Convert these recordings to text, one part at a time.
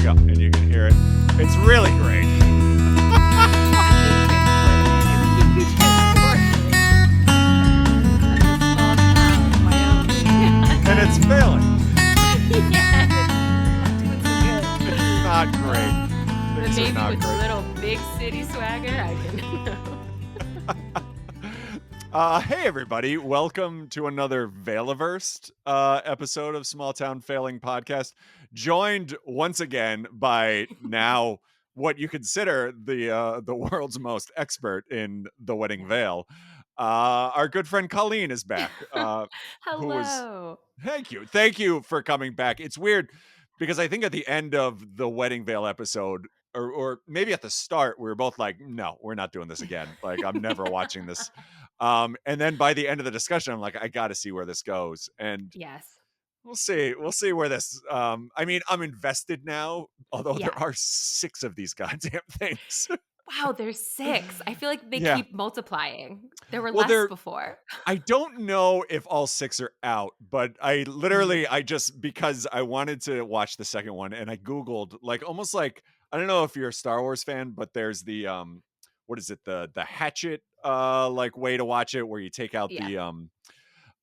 go. And you can hear it. It's really great. And it's failing. It's not great. But Things are maybe not with great. a little big city swagger, I can. Hey everybody, welcome to another Veilaverse episode of Small Town Failing Podcast, joined once again by now what you consider the world's most expert in the wedding veil. Our good friend Colleen is back. Who was Hello. Thank you for coming back. It's weird because I think at the end of the wedding veil episode, or maybe at the start, we were both like, no, we're not doing this again. Like, I'm never watching this. And then by the end of the discussion, I'm like, I got to see where this goes. And Yes. we'll see. We'll see where this, I mean, I'm invested now, although Yeah. there are 6 of these goddamn things. Wow, there's 6. I feel like they Yeah. keep multiplying. There were Well, less before. I don't know if all 6 are out, but I literally, I just, because I wanted to watch the second one and I Googled almost like, I don't know if you're a Star Wars fan, but there's the, what is it? The hatchet, like way to watch it where you take out Yeah. the,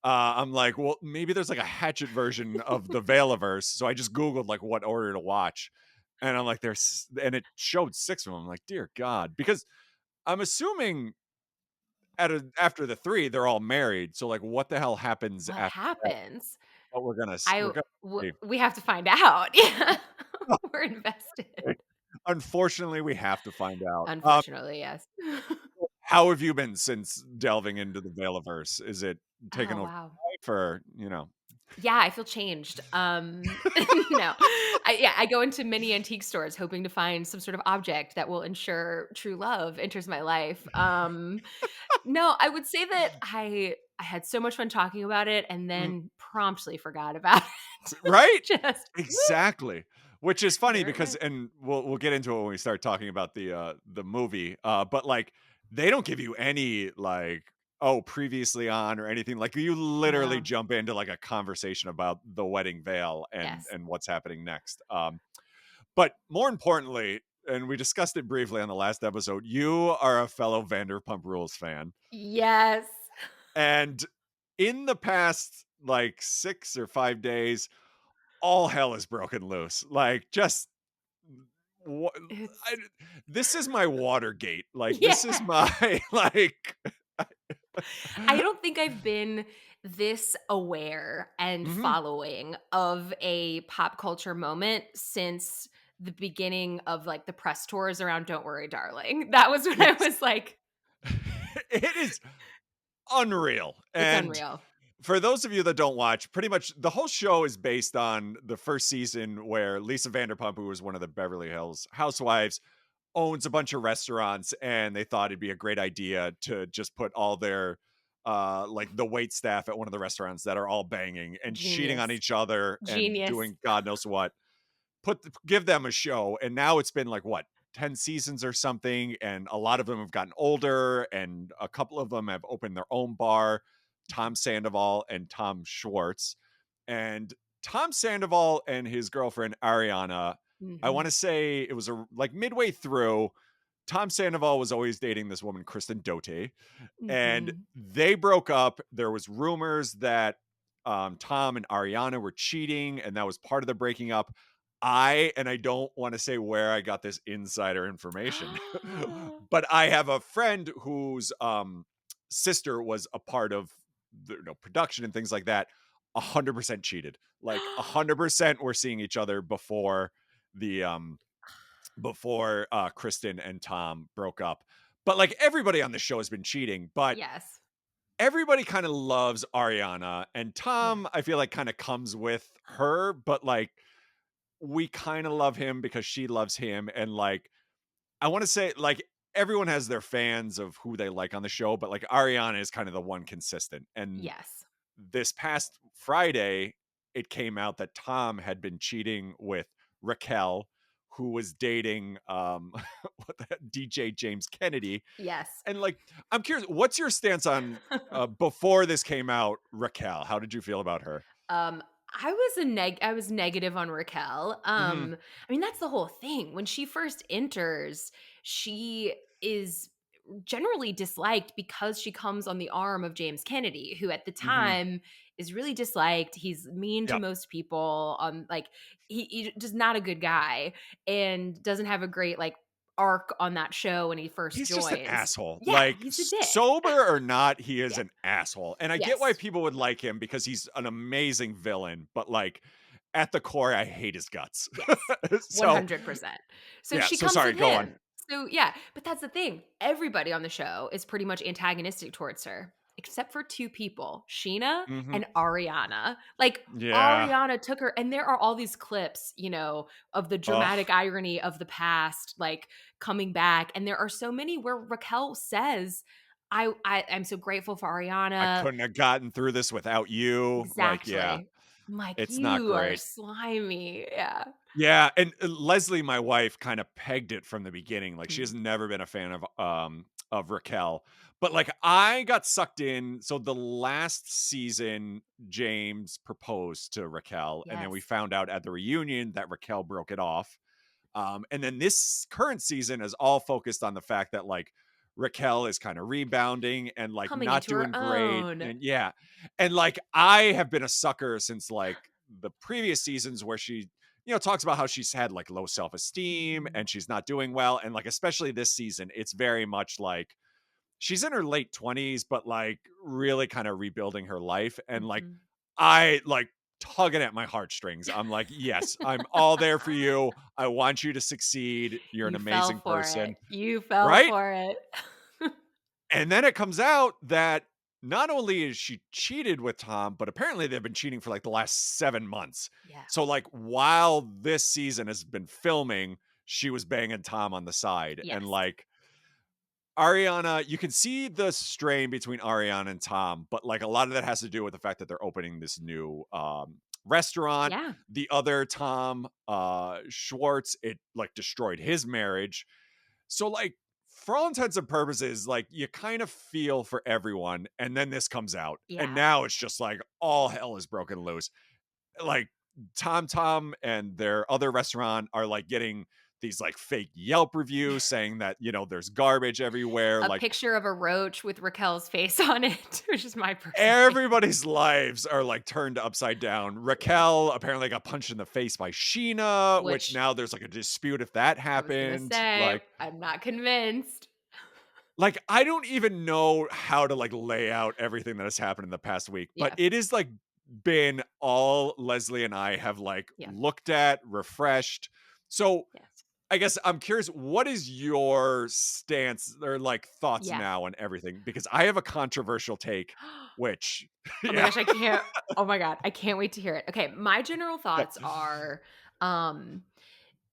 I'm like, well, maybe there's like a hatchet version of the Veilaverse. So I just Googled like what order to watch. And I'm like, and it showed 6 of them. I'm like, dear God, because I'm assuming after the 3, they're all married. So like, what the hell happens What after that? happens? What we're gonna see. We have to find out. Yeah. We're invested. Unfortunately, we have to find out. Unfortunately, yes. How have you been since delving into the Veilaverse? Is it taken Oh, over wow. your life, or Yeah, I feel changed. No. I go into many antique stores hoping to find some sort of object that will ensure true love enters my life. No, I would say that I had so much fun talking about it and Mm, then promptly forgot about it. right? Just whoop, Exactly. Which is funny there it because, went. and we'll get into it when we start talking about the movie. But like, they don't give you any like, oh, previously on or anything. Like, you literally No. jump into like a conversation about the wedding veil Yes. and what's happening next. But more importantly, and we discussed it briefly on the last episode, you are a fellow Vanderpump Rules fan. Yes. And in the past like 6 or 5 days, all hell is broken loose. Like, just what It's I, this is my Watergate. Like, this is yeah. my like I don't think I've been this aware and Mhm. following of a pop culture moment since the beginning of like the press tours around Don't Worry Darling. That was when I It's was like, it is unreal. it's And unreal. for those of you that don't watch, pretty much the whole show is based on the first season where Lisa Vanderpump, who was one of the Beverly Hills housewives, owns a bunch of restaurants, and they thought it'd be a great idea to just put all their like the wait staff at one of the restaurants that are all banging and cheating on Genius. each other and Genius. doing God knows what. Give them a show. And now it's been like what, 10 seasons or something, and a lot of them have gotten older, and a couple of them have opened their own bar. Tom Sandoval and Tom Schwartz. And Tom Sandoval and his girlfriend Ariana, I Mhm. want to say it was like midway through, Tom Sandoval was always dating this woman, Kristen Doute, and Mhm. they broke up. There was rumors that Tom and Ariana were cheating, and that was part of the breaking up. And I don't want to say where I got this insider information, but I have a friend whose sister was a part of the production and things like that. 100% cheated. Like 100% were seeing each other the before Kristen and Tom broke up. But like, everybody on the show has been cheating, but Yes. everybody kind of loves Ariana, and Yes. Tom, I feel like, kind of comes with her, but like, we kind of love him because she loves him. And like, I want to say, like, everyone has their fans of who they like on the show, but like, Ariana is kind of the one consistent. And Yes. this past Friday, it came out that Tom had been cheating with Raquel, who was dating DJ James Kennedy. Yes. And like, I'm curious, what's your stance on before this came out, Raquel? How did you feel about her? Um, I was negative on Raquel. Mhm. I mean, that's the whole thing. When she first enters, she is generally disliked because she comes on the arm of James Kennedy, who at the Mhm. time is really disliked. He's mean to Yep. most people. Like he just not a good guy and doesn't have a great like arc on that show when he first He's just an joins. asshole. Yeah, Like, he's a dick. sober or not, he is Yeah. an asshole, and I get why Yes. people would like him because he's an amazing villain, but, like, at the core, I hate his guts. Yes, So, 100%. So yeah, she so comes sorry, with go on. him. So, yeah, but that's the thing. Everybody on the show is pretty much antagonistic towards her, except for 2 people, Sheena Mhm. and Ariana. Like, Yeah. Ariana took her and there are all these clips, of the dramatic Ugh, irony of the past, like, coming back, and there are so many where Raquel says, I'm so grateful for I Ariana." couldn't have gotten through this without you. Like, yeah, Exactly. I'm like, it's not "You are great. slimy." Yeah. Yeah, and, Leslie, my wife, kinda pegged it from the beginning, like, she Mm. has never been a fan of Raquel, but, like, I got sucked in so the last season, James proposed to Raquel, and then we Yes. found out at the reunion that Raquel broke it off, and then this current season is all focused on the fact that, like, Raquel is kinda rebounding and, like, Coming not into her doing great, own. and yeah, and, like, I have been a sucker since, like, the previous seasons where she, talks about how she's had, like, low self-esteem Mhm, and she's not doing well, and, like, especially this season, it's very much like she's in her late 20s, but, like, really kinda rebuilding her life, and, like, mhm. I, like, tugging at my heartstrings. I'm like, "Yes, I'm all there for you. I want you to succeed. You're an You fell amazing for it. person." You fell Right? for it. And then it comes out that not only is she cheated with Tom, but apparently they've been cheating for, like, the last 7 months. Yeah. So, like, while this season has been filming, she was banging Tom on the side, and, Yes. like, Ariana, you can see the strain between Ariana and Tom, but, like, a lot of that has to do with the fact that they're opening this new, restaurant. Yeah. The other Tom, Schwartz, it, like, destroyed his marriage. So, like, for all intents and purposes, like, you kind of feel for everyone, and then this comes out, and Yeah. now it's just like all hell is broken loose. Like, Tom and their other restaurant are, like, getting these, like, fake Yelp reviews saying that, there's garbage everywhere, A like, picture of a roach with Raquel's face on it, which is my personal favorite. everybody's lives are, like, turned upside down. Yeah. Raquel apparently got punched in the face by Sheena, which Which now there's, like, a dispute if that I was gonna happened, say, I'm not convinced. I don't even know how to, like, lay out everything that has happened in the past week, but Yeah. it is, like, been all Leslie and I have, like, Yeah. looked at, refreshed. So, Yes. I guess I'm curious, what is your stance or, like, thoughts Yeah. now on everything? Because I have a controversial take, which Oh my yeah. gosh, I can't oh my god, I can't wait to hear it. Okay, my general Yep. thoughts are, um,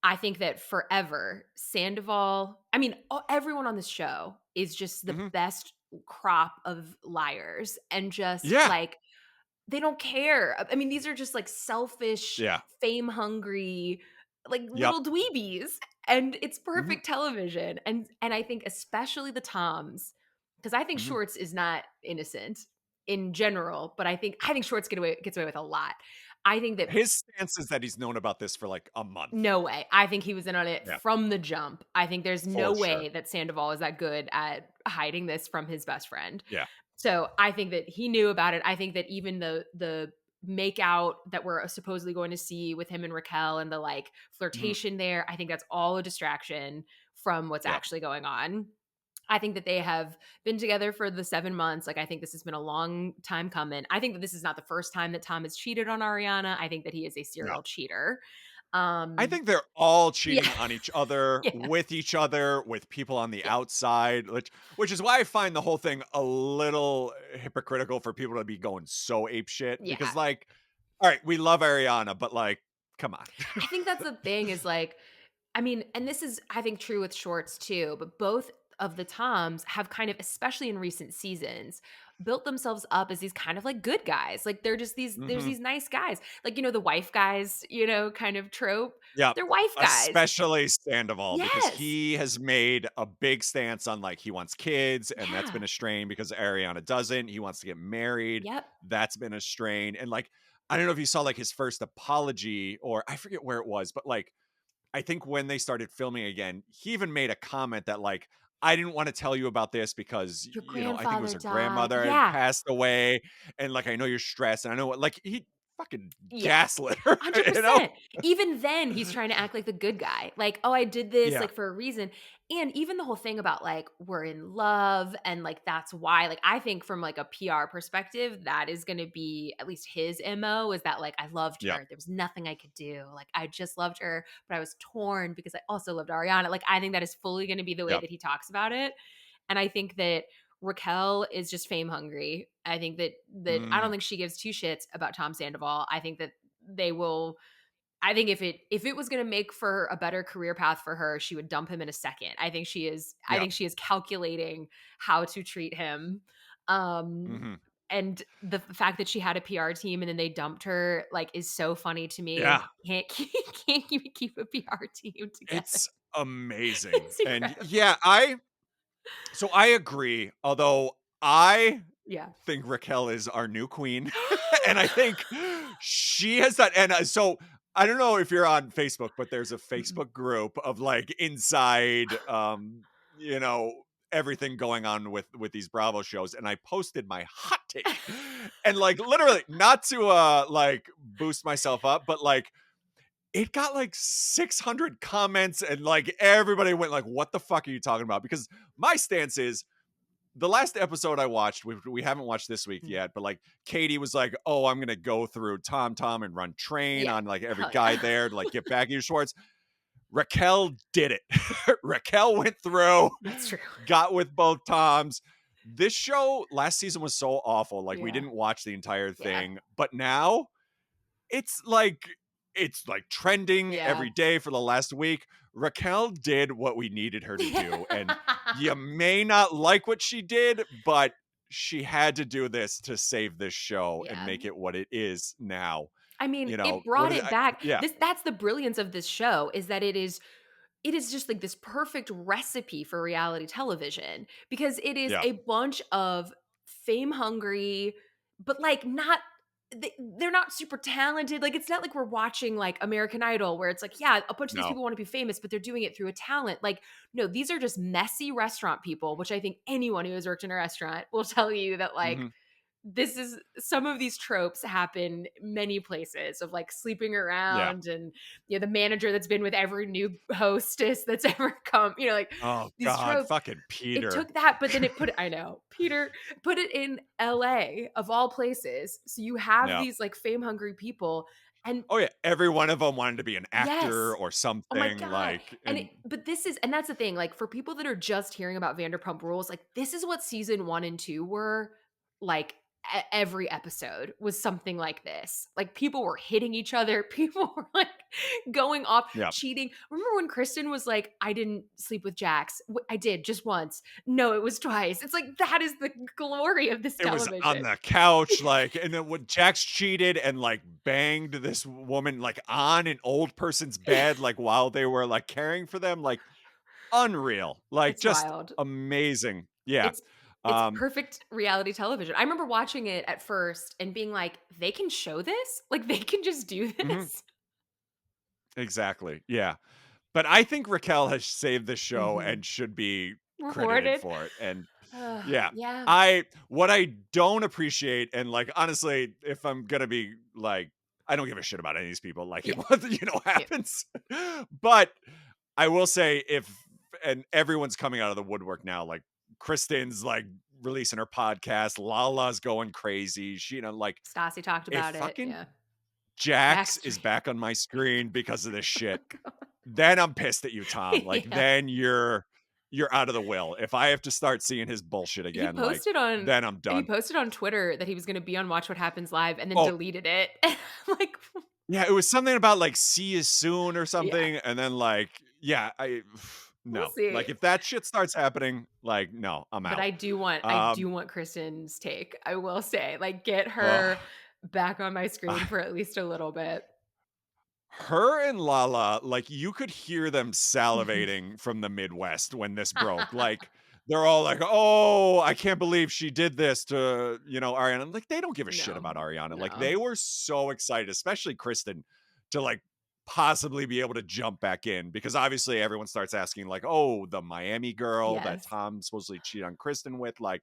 I think that forever, Sandoval everyone on this show is just the Mhm. best crop of liars and just, Yeah. like, they don't care. I mean, these are just, like, selfish, Yeah. fame-hungry, like, Yep. little dweebies, and it's Mhm. perfect television, and I think especially the Toms, because I think Mhm. Schwartz is not innocent in general, but I think Schwartz gets away with a lot. I think that His stance is that he's known about this for, like, a month. no way. I think he was in on it Yeah. from the jump. I think there's no For sure. way that Sandoval is that good at hiding this from his best friend. Yeah. So, I think that he knew about it. I think that even the make out that we're supposedly going to see with him and Raquel and the, like, Mhm. flirtation there, I think that's all a distraction from what's Yep. actually going on. I think that they have been together for the 7 months. Like, I think this has been a long time coming. I think that this is not the first time that Tom has cheated on Ariana. I think that he is a No. serial cheater. I Um, think they're all yeah, cheating on each other, with people on the yeah, outside, which is why I find the whole thing a little hypocritical for people to be going so ape shit because, yeah. like, all right, we love Ariana, but, like, come on. I think that's the thing is like, and this is I think true with Shorts too, but both of the Toms have kind of, especially in recent seasons, built themselves up as these kind of like good guys. Like they're just there's Mhm. these nice guys. Like, the wife guys, kind of trope. Yep. They're wife guys. Especially Sandoval because Yes. he has made a big stance on, like, he wants kids, and that's been Yeah. a strain because Ariana doesn't. He wants to get married. Yep. That's been a strain, and, like, I don't know if you saw like his first apology or I forget where it was, but like I think when they started filming again, he even made a comment that like, "I didn't wanna tell you about this because, Your I think it was grandfather her died. grandmother had Yeah. passed away, and, like, I know you're stressed, and I know what" like, he fucking Yeah. gaslit her, you know? 100%. Even then, he's trying to act like the good guy. Like, "Oh, I did this, Yeah, like, for a reason." And even the whole thing about, like, we're in love and, like, that's why, like, I think from, like, a PR perspective, that is gonna be at least his MO is that, like, "I loved yeah, her. There was nothing I could do. Like, I just loved her, but I was torn because I also loved Ariana." Like, I think that is fully gonna be the way yeah, that he talks about it. And I think that Raquel is just fame hungry. I think that I don't mm, think she gives two shits about Tom Sandoval. I think that they will I think if it was gonna make for a better career path for her, she would dump him in a second. I yeah, think she is calculating how to treat him. Um, mhm, and the fact that she had a PR team and then they dumped her, like, is so funny to me, and yeah, can't keep can't even keep a PR team together. it's amazing, It's and incredible. yeah, I agree, although I Yeah. think Raquel is our new queen, and I think she has that and, so, I don't know if you're on Facebook, but there's a Mm-mm. Facebook group of, like, inside, you know, everything going on with these Bravo shows, and I posted my hot take, and, like, literally, not to, like, boost myself up, but, like, it got, like, 600 comments, and, like, everybody went like, "What the fuck are you talking about?" Because my stance is the last episode I watched, we haven't watched this week Mm. yet, but like Katie was like, "Oh, I'm gonna go through Tom and run train Yeah. on like every Hell guy yeah. there to like get back at your Schwartz." Raquel did it. Raquel went through, That's true. got with both Toms. This show last season was so awful. Like we Yeah. didn't watch the entire Yeah. thing, but now it's like it's like trending Yeah. every day for the last week. Raquel did what we needed her to do, and you may not like what she did, but she had to do this to save this show and Yeah. make it what it is now. I mean, You it know, what brought is it? it back. Yeah, That's the brilliance of this show is that it is just like this perfect recipe for reality television because it is yeah, a bunch of fame hungry, but like not they're not super talented. Like it's not like we're watching like American Idol where it's like, yeah, a bunch of these no, people want to be famous, but they're doing it through a talent. Like, no, these are just messy restaurant people, which I think anyone who has worked in a restaurant will tell you that like mhm, this is some of these tropes happen many places of like sleeping yeah. around and the manager that's been with every new hostess that's ever come, like Oh these God, tropes. fucking It Peter. took that, but then I know, Peter put it in LA of all places. So you have Yeah. these like fame hungry people and Oh yeah, every one of them wanted to be an actor yes. or Oh my something god. like, And and but that's the thing, like, for people that are just hearing about Vanderpump Rules, like, this is what season 1 and 2 were, like, every episode was something like this. Like, people were hitting each other, people were, like, going off, yeah. cheating. Remember when Kristen was like, "I didn't sleep with Jax. I did, just once. No, it was twice." It's like, that is the glory of this It was on television. the couch, like, and then when Jax cheated and, like, banged this woman, like, on an old person's bed, like, while they were, like, caring for them, like, unreal, like, It's just wild. amazing. Yeah. It's Um, perfect reality television. I remember watching it at first and being like, "They can show this? Like, they can just do mhm, this?" exactly, yeah. But I think Raquel has saved the show Mhm. and should be credited Rewarded. for it, and Ugh, yeah. yeah. What I don't appreciate and, like, honestly, if I'm gonna be, like I don't give a shit about any of these people, like, Yeah, what, yeah. happens. But I will say if and everyone's coming out of the woodwork now, like, Kristen's, like, releasing her podcast, Lala's going crazy, she like, Stassi talked if about it, fucking yeah. Jax is Backstreet. back on my screen because of this Oh shit, god. then I'm pissed at you, Tom. Like, Yeah. then you're out of the will. If I have to start seeing his bullshit He again, like, posted on then I'm he done. posted on Twitter that he was gonna be on Watch What Happens Live and then Oh, deleted it. Like, yeah, it was something about, like, "See you soon" or yeah, something, and then, like, yeah, we'll no. see. Like, if that shit starts happening, like, no, I'm But out. I Um, do want Kristen's take, I will say, like, get ugh, her back on my screen ah, for at least a little bit. her and Lala, like, you could hear them salivating from the Midwest when this broke, like, they're all like, "Oh, I can't believe she did this to, Ariana." I'm like, they don't give a shit No. about Ariana. Like, No. they were so excited, especially Kristen, to like possibly be able to jump back in because obviously everyone starts asking, like, "Oh, the Miami girl that Yes. Tom supposedly cheated on Kristen with." Like,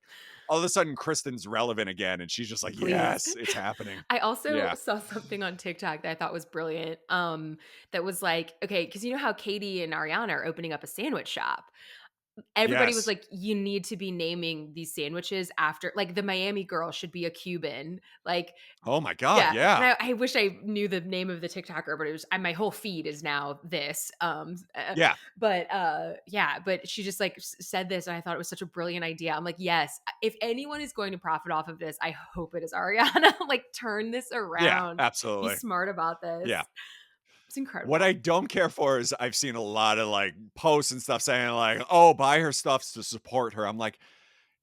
all of a sudden, Kristen's relevant again, and she's just like, Please. "Yes, it's happening." I also Yeah. saw something on TikTok that I thought was brilliant, that was like, okay, because you know how Katie and Ariana are opening up a sandwich shop? Everybody was Yes. like, "You need to be naming these sandwiches after," like, the Miami girl should be a Cuban, like, Oh my god, yeah, and yeah. I wish I knew the name of the TikToker, but it was my whole feed is now this, Yeah. yeah, but she just, like, said this, and I thought it was such a brilliant idea. I'm like, "Yes, if anyone is going to profit off of this, I hope it is Ariana, like, turn this Yeah, around, be absolutely. smart about Yeah. this." It's What I incredible. don't care for is I've seen a lot of, like, posts and stuff saying, like, "Oh, buy her stuff to support her." I'm like,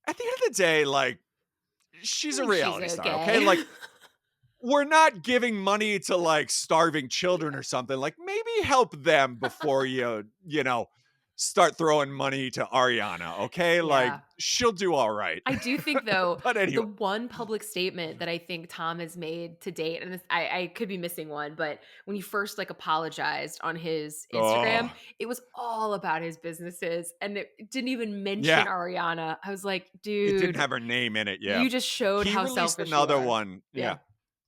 at the end of the day, like, I she's a think she's reality star, okay? okay. Like, we're not giving money to, like, starving children or something. Like, maybe help them before start throwing money to Ariana, okay? Like, Yeah. she'll do alright. I do think though, But the anyway. one public statement that I think Tom has made to date, and this, I could be missing one, but when he first like apologized on his Instagram, Oh, it was all about his businesses and it didn't even mention yeah. Ariana. I was like, It didn't dude, have her name in it, yeah. you just showed He how released selfish you another are. one, Yeah. yeah.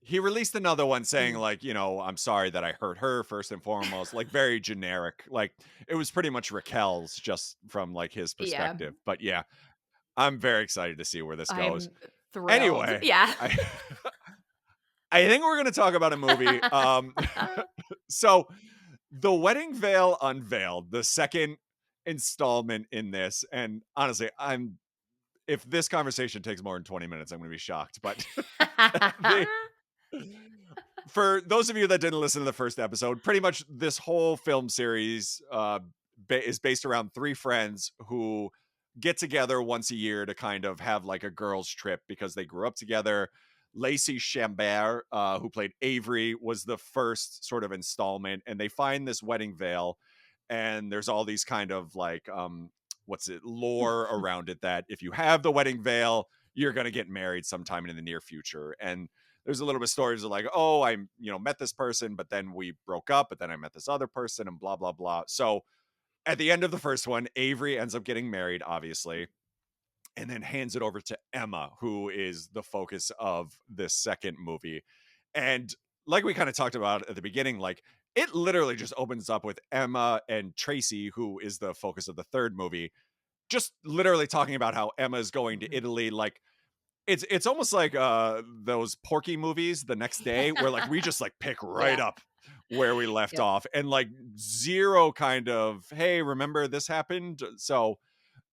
He released another one saying, Mhm. like, "I'm sorry that I hurt her first and foremost," like, very generic, like, it was pretty much Raquel's just from, like, his Yeah. perspective, but yeah, I'm very excited to see where this goes. I'm thrilled. Anyway, Yeah. I I think we're gonna talk about a movie, so, The Wedding Veil Unveiled, the 2nd installment in this, and honestly, if this conversation takes more than 20 minutes, I'm gonna be shocked, but the for those of you that didn't listen to the first episode, pretty much this whole film series is based around 3 friends who get together once a year to kind of have like a girls' trip because they grew up together. Lacey Chambert, who played Avery, was the first sort of installment, and they find this wedding veil, and there's all these kind of like what's it lore around it that if you have the wedding veil, you're gonna get married sometime in the near future, and there's a little bit of stories of like, oh, I met this person, but then we broke up, but then I met this other person, and blah blah blah. So at the end of the first one, Avery ends up getting married, obviously, and then hands it over to Emma, who is the focus of this second movie. And like we kind of talked about at the beginning, like it literally just opens up with Emma and Tracy, who is the focus of the third movie, just literally talking about how Emma is going to Mhm. Italy. Like it's almost like, those Porky movies The Next Day where, like, we just, like, pick right Yeah. up where we left Yep. off and, like, 0 kind of, "Hey, remember this happened?" So,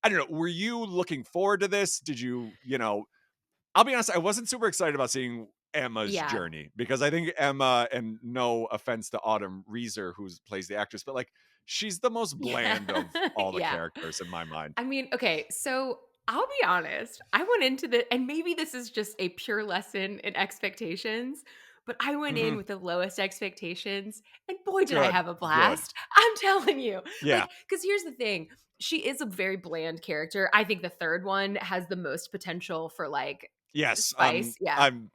I don't know, were you looking forward to this? Did I'll be honest, I wasn't super excited about seeing Emma's Yeah. journey because I think Emma, and no offense to Autumn Reeser, who plays the actress, but, like, she's the most Yeah. bland of all the Yeah. characters in my mind. I mean, okay, so I'll be honest. I went into the, and maybe this is just a pure lesson in expectations, but I went in Mhm. with the lowest expectations and boy did I Good, have a good. blast. I'm telling you. Yeah. Like cuz here's the thing. She is a very bland character. I think the third one has the most potential for like Yes, spice. Yeah. I'm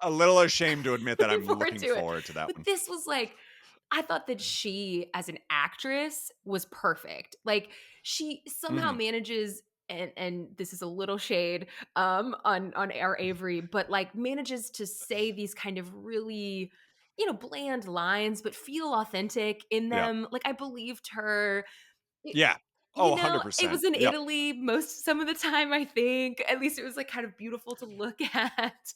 a little ashamed to admit that Looking I'm forward looking to it. forward to that But one. this was like, I thought that she, as an actress, was perfect. Like she somehow Mhm. manages, and this is a little shade on our Avery, but like manages to say these kind of really, bland lines, but feel authentic in Yep. them. Like I believed her. Y- Yeah. Oh, it 100%. was in Yep. Italy some of the time, I think. At least it was like kind of beautiful to look at.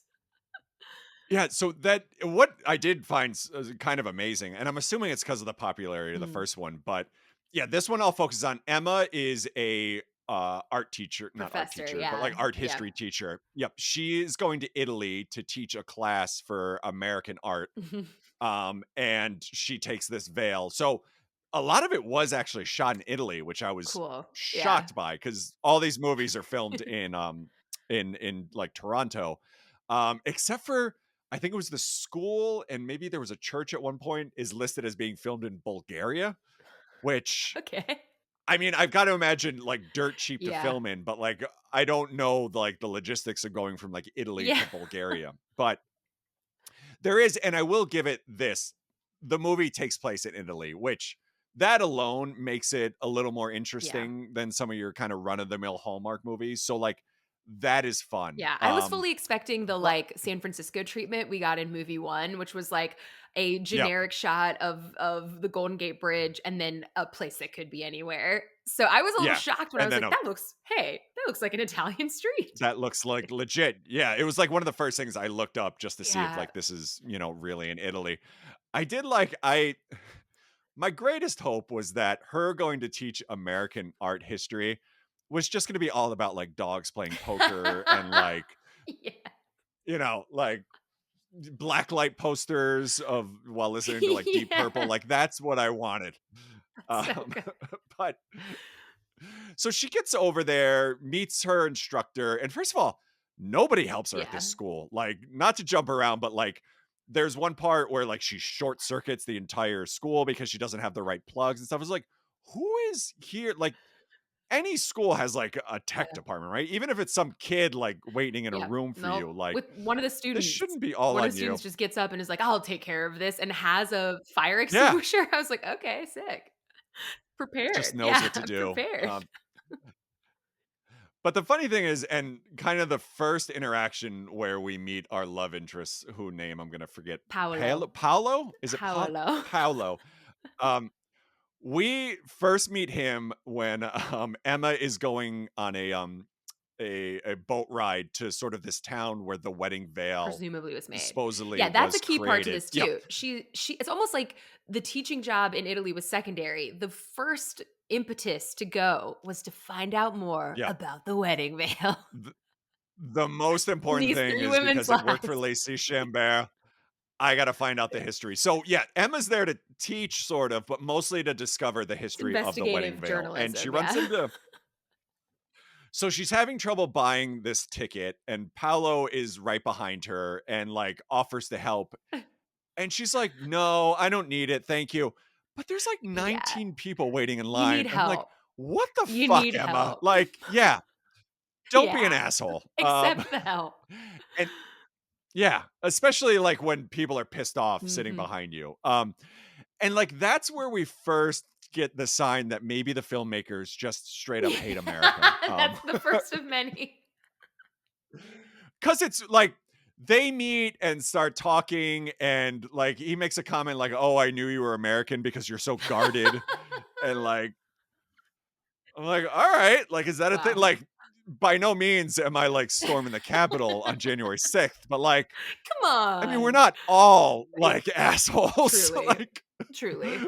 Yeah, so that what I did find kind of amazing, and I'm assuming it's because of the popularity of the Mm, first one, but yeah, this one I'll focus on. Emma is a art teacher, not art professor, teacher, but yeah. like art Yeah. history teacher. Yep, she is going to Italy to teach a class for American art, and she takes this veil. So a lot of it was actually shot in Italy, which I was Cool. Yeah. shocked by because all these movies are filmed in like Toronto, except for I think it was the school and maybe there was a church at one point is listed as being filmed in Bulgaria, which Okay. I mean, I've got to imagine like dirt cheap to Yeah. film in, but like I don't know like the logistics of going from like Italy Yeah. to Bulgaria. But there is, and I will give it this. The movie takes place in Italy, which that alone makes it a little more Yeah. interesting than some of your kind of run of the mill Hallmark movies. So like that is fun. Yeah, I was fully expecting the, But like, San Francisco treatment we got in movie 1, which was, like, a yeah, generic shot of the Golden Gate Bridge and then a place that could be anywhere. So, I was a little yeah. shocked when I And was then like, that looks like an Italian street." that looks like legit. Yeah, it was like one of the first things I looked up just to see if Yeah. like this is, really in Italy. I did like I my greatest hope was that her going to teach American art history was just going to be all about like dogs playing poker and like, Yeah. like black light posters of while listening to like Deep Purple. Yeah. Like that's what I wanted. So Um, good. but so she gets over there, meets her instructor, and first of all, nobody helps her at Yeah. this school. Like, not to jump around, but like, there's one part where like she short circuits the entire school because she doesn't have the right plugs and stuff. It's like, who is here? Like, any school has like a tech Yeah. department, right? Even if it's some kid like waiting in a Yeah. room for Nope. you, like, With one of the this students shouldn't be all one of on the you. students just gets up and is like, "I'll take care of this," and has a fire Yeah, extinguisher. I was like, "Okay, sick." just Prepared. knows Yeah, what to do. prepared. But the funny thing is, and kind of the first interaction where we meet our love interests, who name I'm gonna forget, Paolo. Paolo? Is it Paolo. Paolo? Um, we first meet him when Emma is going on a boat ride to sort of this town where the wedding veil Presumably was made. supposedly Yeah, that's a was key part to created. this Yep. too. She it's almost like the teaching job in Italy was secondary. The first impetus to go was to find out more Yeah. about the wedding veil The, the most in important these thing 3 is women's because it worked for lives. Lacey Chambert. I gotta find out the history. So yeah, Emma's there to teach, sort of, but mostly to discover the It's history of the wedding investigative veil. And she journalism, runs yeah. into so she's having trouble buying this ticket, and Paolo is right behind her and like offers to help. And she's like, "No, I don't need it. Thank you." But there's like Yeah. 19 people waiting in You need line. I'm like, help. what the You fuck, need Emma? help. Like, yeah, don't be an Yeah. asshole. Accept the help. And yeah, especially like when people are pissed off sitting Mhm. behind you. And like that's where we first get the sign that maybe the filmmakers just straight up hate America. That's the first of many. Cuz it's like they meet and start talking and like he makes a comment like, "Oh, I knew you were American because you're so guarded." And like I'm like, "All right, like is that a thing?" Wow. Like by no means am I like storming the Capitol on January 6th, but like Come I mean, we're on. not all It like assholes. truly, Like truly.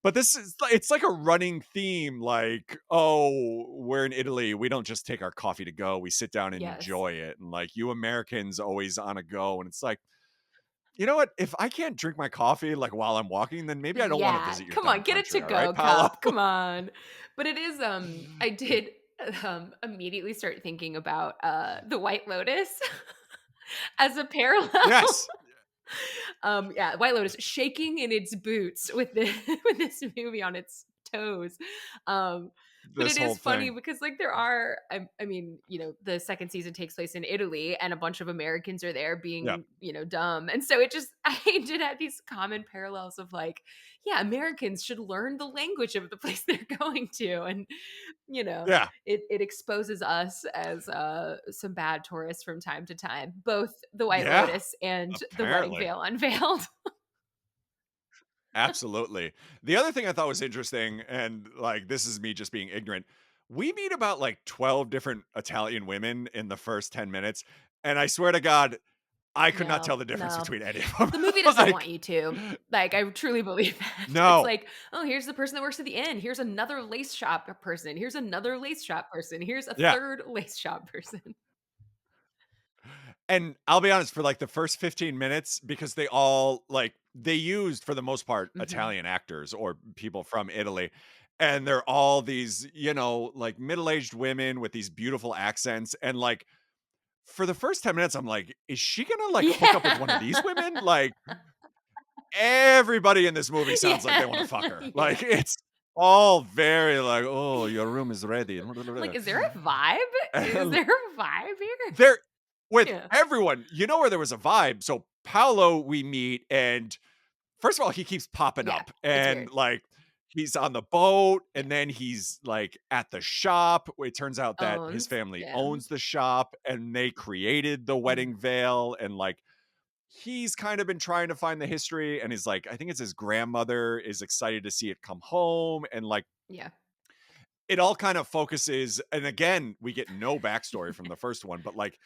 but this is it's like a running theme like, "Oh, we're in Italy. We don't just take our coffee to go. We sit down and Yes. enjoy it." And like you Americans always on a go. And it's like, you know what? If I can't drink my coffee like while I'm walking, then maybe I don't want to Yeah, visit your come dumb on, get a country. All right, to-go Paolo? cup, come on. But it is, I did, immediately start thinking about, The White Lotus as a parallel. Yes. Yeah, White Lotus shaking in its boots with the with this movie on its toes. Um, but This it whole is funny thing. because like there are I mean, the second season takes place in Italy and a bunch of Americans are there Yeah. being, dumb. And so it just I did have these common parallels of like, yeah, Americans should learn the language of the place they're going to. And you know, Yeah. it exposes us as some bad tourists from time to time, both the White Yeah. Lotus and the Wedding Apparently. Veil Unveiled. Absolutely. The other thing I thought was interesting, and like this is me just being ignorant, we meet about like 12 different Italian women in the first 10 minutes. And I swear to God, I could not No, tell the difference no. between any of them. The movie doesn't want Like, you to. Like, I truly believe that. It's no. like, "Oh, here's the person that works at the inn. Here's another lace shop person. Here's another lace shop person. Here's a Yeah. third lace shop person." And I'll be honest, for like the first 15 minutes, because they all like they used for the most part Mhm. Italian actors or people from Italy. And they're all these, like middle-aged women with these beautiful accents. And like for the first 10 minutes, I'm like, is she gonna like hook up with one of these Yeah. women? Like everybody in this movie sounds like they want to Yeah. fuck her. Yeah. Like it's all very like, "Oh, your room is ready." I'm like, "Is there a vibe? Is And there a vibe here?" there with Yeah. everyone, you know where there was a vibe. So Paolo we meet, and first of all, he keeps popping Yeah, up, it's and, weird. like, he's on the boat, Yeah. and then he's, like, at the shop. It turns out that his Owns. family Yeah. owns the shop, and they created the Mhm. wedding veil, and, like, he's kind of been trying to find the history, and he's like I think it's his grandmother is excited to see it come home, and, like, Yeah. it all kind of focuses, and again, we get no backstory from the first one, but, like,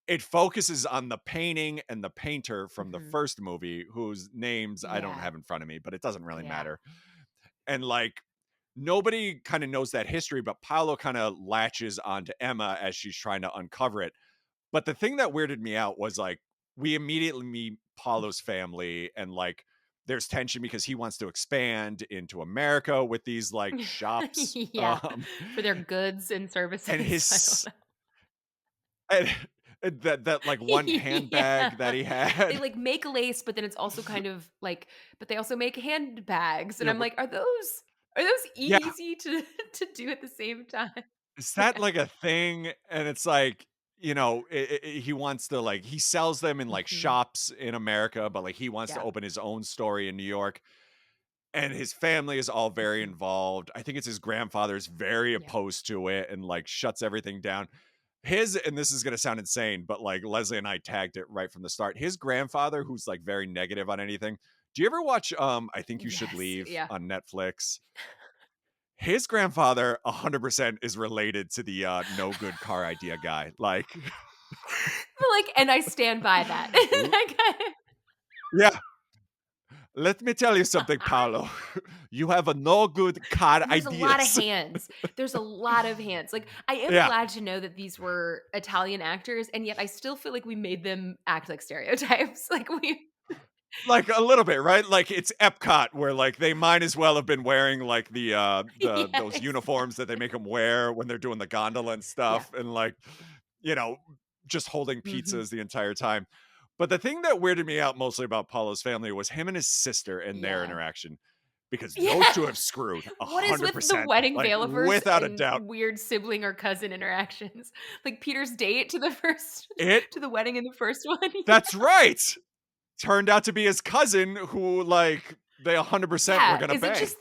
it focuses on the painting and the painter from the Mhm. first movie, whose names I don't Yeah. have in front of me, but it doesn't really Yeah. matter. And, like, nobody kind of knows that history, but Paolo kind of latches onto Emma as she's trying to uncover it. But the thing that weirded me out was, like, we immediately meet Paolo's family, and, like, there's tension because he wants to expand into America with these, like, shops. Yeah. For their goods and And services. I don't his know. and and that, like, one handbag that Yeah. he They, had, like, make lace, but then it's also kind of like but they also make handbags, and you I'm know, like, "Are those yeah. easy to to do at the same time?" Is that Yeah. like a thing? And it's like, he wants to like he sells them in like Mhm. shops in America, but like he wants to Yeah. open his own story in New York. And his family is all very Mhm. involved. I think it's his grandfather's very Yeah. opposed to it and like shuts everything down. And this is gonna sound insane, but like Leslie and I tagged it right from the start. His grandfather, who's like very negative on anything. Do you ever watch I Think You Should Yes. Leave Yeah. on Netflix? His grandfather 100% is related to the, no good car idea guy, like But, like and I stand by that. l Like, yeah, "Let me tell you something, Paolo. You have a no good car and there's a lot of ideas." hands. There's a lot of hands. Like, I am Yeah, glad to know that these were Italian actors, and yet I still feel like we made them act like stereotypes. Like, we like, a little bit, right? Like, it's Epcot where, like, they might as well have been wearing, like, the Yeah, those uniforms that they exactly. make them wear when they're doing the gondola and Yeah. stuff, and, like, you know, just holding Mhm. pizzas the entire time. But the thing that weirded me out mostly about Paulo's family was him and his sister and their Yeah. interaction, because those Yeah. 2 have screwed What is with the 100%, wedding like, veilovers without a and doubt. weird sibling or cousin interactions? Like Peter's date to the first It to the wedding in the first one? That's right! Turned out to be his cousin who, like, they 100% were Yeah. gonna bang.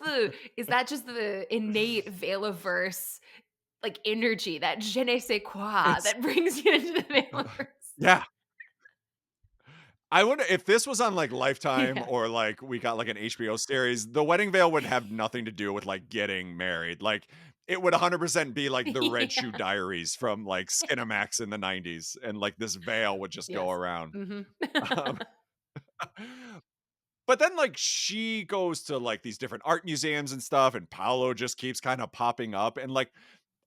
Is that just the innate Veiloverse, like, energy, that je ne sais quoi It's that brings you into the Veiloverse? yeah. I wonder if this was on, like, Lifetime Yeah. or, like, we got, like, an HBO series, the wedding veil would have nothing to do with, like, getting married, like, it would 100% be like the Red Shoe Yeah. Diaries from, like, Skinamax in the '90s, and, like, this veil would just go Yes. around. Mhm. Um, but then, like, she goes to, like, these different art museums and stuff, and Paolo just keeps kinda popping up, and, like,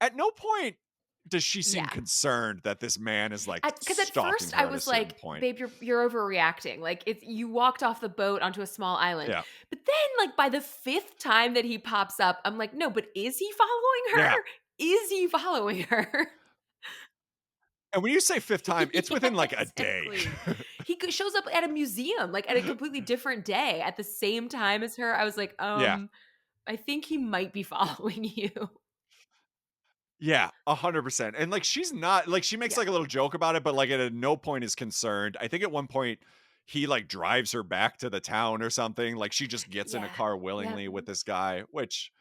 at no point does she seem Yeah. concerned that this man is, like, Because at stalking first I her at a was certain like, point. "Babe, you're overreacting." Like, it's you walked off the boat onto a small island. Yeah. But then, like, by the 5th time that he pops up, I'm like, "No, but is he following her? Yeah. Is he following her?" And when you say 5th time, it's within, Yeah, like, a day. exactly. He shows up at a museum, like, at a completely different day at the same time as her. I was like, Yeah. I think he might be following you." Yeah, 100%. And, like, she's not like, she makes, Yeah. like, a little joke about it, but, like, at no point is concerned. I think at one point, he, like, drives her back to the town or something, like, she just gets in a Yeah. car Yep. willingly with this guy, which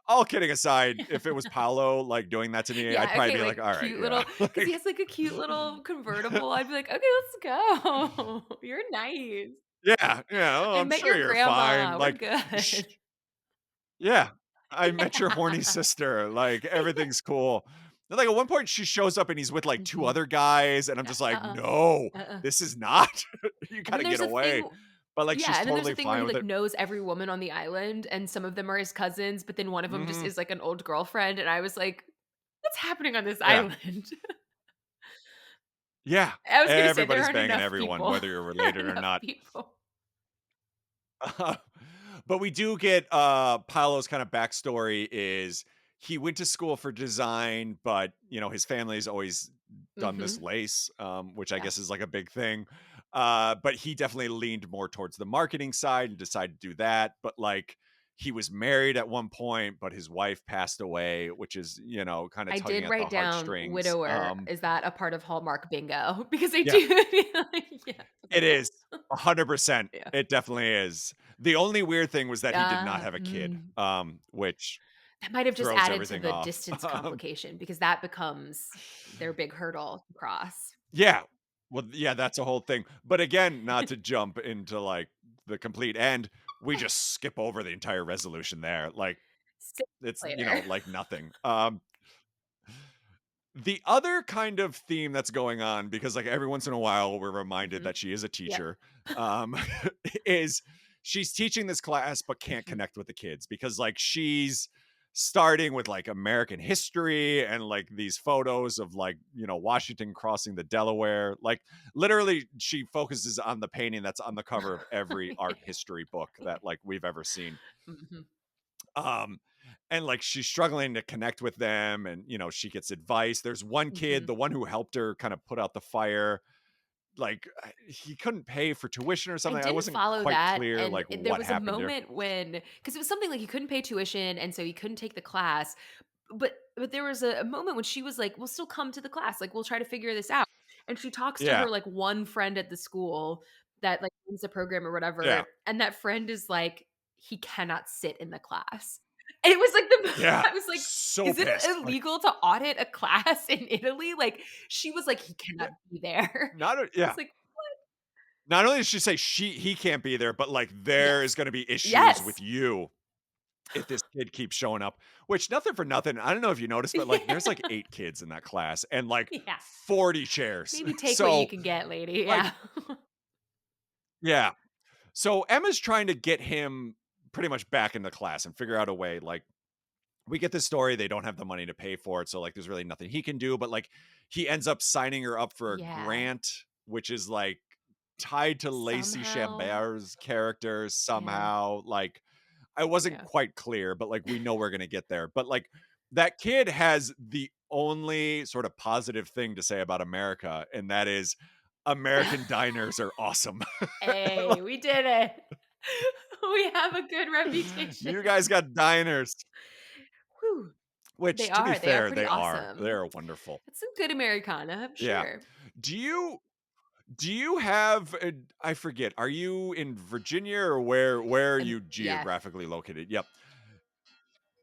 all kidding aside, if it was Paolo, like, doing that to me, I'd Yeah, probably okay, be like, like, "Alright, cute yeah." little because he has, like, a cute little convertible, I'd be like, "Okay, let's go. You're nice. Yeah, yeah, "Oh, I I'm met sure your you're fine." grandma. We're Like, sh good." yeah, "I met your horny Yeah. sister." Like, everything's cool. And, like, at one point, she shows up and he's with, like, 2 Mhm. other guys, and I'm Yeah, just like, uh-uh, "No, uh-uh. this is not you And then gotta get there's a away." thing But, like, yeah, she's and then there's a totally thing where fine he, with like, it. knows every woman on the island, and some of them are his cousins, but then one of them just Mhm. is, like, an old girlfriend, and I was like, "What's happening on this Yeah. island?" Yeah. I was gonna say there Everybody's aren't banging enough everyone, people. whether you're There aren't related or enough not. people. But we do get Paolo's kind of backstory is he went to school for design, but his family's always done this Mhm. lace, which I Yeah. guess is like a big thing. But he definitely leaned more towards the marketing side and decided to do that. But like he was married at one point, but his wife passed away, which is, kind of I tugging did at the write down heartstrings. widower. Is that a part of Hallmark bingo? Because I Yeah, do feel like yeah. it Okay, cool. is 100%. Yeah. It definitely is. The only weird thing was that he did not have a kid, Mm. which That might have just throws added to everything the off. distance complication because that becomes their big hurdle to cross. Yeah. Well, yeah, that's a whole thing. But again, not to jump into like the complete end, we just skip over the entire resolution there. Like 6 it's, later. like nothing. The other kind of theme that's going on, because like every once in a while we're reminded Mhm. that she is a Yep. teacher, um, is she's teaching this class but can't Mhm. connect with the kids because like she's starting with like American history and like these photos of like, Washington crossing the Delaware. Like literally she focuses on the painting that's on the cover of every art Yeah. history book that like we've ever seen. Mhm. Um, and like she's struggling to connect with them, and she gets advice. There's one kid, Mhm. the one who helped her kind of put out the fire, like he couldn't pay for tuition or I something. I didn't wasn't follow quite that, clear and like there what was a happened here. moment when because it was something like he couldn't pay tuition, and so he couldn't take the class, but there was a moment when she was like, "We'll still come to the class, like, we'll try to figure this out." And she talks to Yeah, her, like, one friend at the school that, like, runs the program or yeah, whatever, and that friend is like, "He cannot sit in the class." And it was like the yeah. I was like, So "Is it pissed. Like, illegal to audit a class in Italy?" Like, she was like, "He yeah, cannot be there." I yeah. was like, Not only does she say he can't be there, but like there is "Yes. going to be issues with Yes." you if this kid keeps showing up. Which nothing for nothing. I don't know if you noticed, but like there's like 8 kids in that class and like Yeah. 40 chairs. Maybe take what you So can get, lady. like, Yeah. yeah. So Emma's trying to get him pretty much back into class and figure out a way. Like, we get this story, they don't have the money to pay for it. So, like, there's really nothing he can do. But, like, he ends up signing her up for a Yeah. grant, which is like tied to Lacey Somehow. Chambert's character Yeah. somehow. Like, I wasn't Yeah. quite clear, but like, we know we're going to get there. But, like, that kid has the only sort of positive thing to say about America, and that is American diners are awesome. Hey, we did it. We have a good reputation. You guys got diners, Whew. which to be They are fair, pretty they are. awesome. They're wonderful. That's some good Americana, I'm Yeah. sure. Do you do you have I forget, are you in Virginia or where are And you yeah. geographically located? Yep.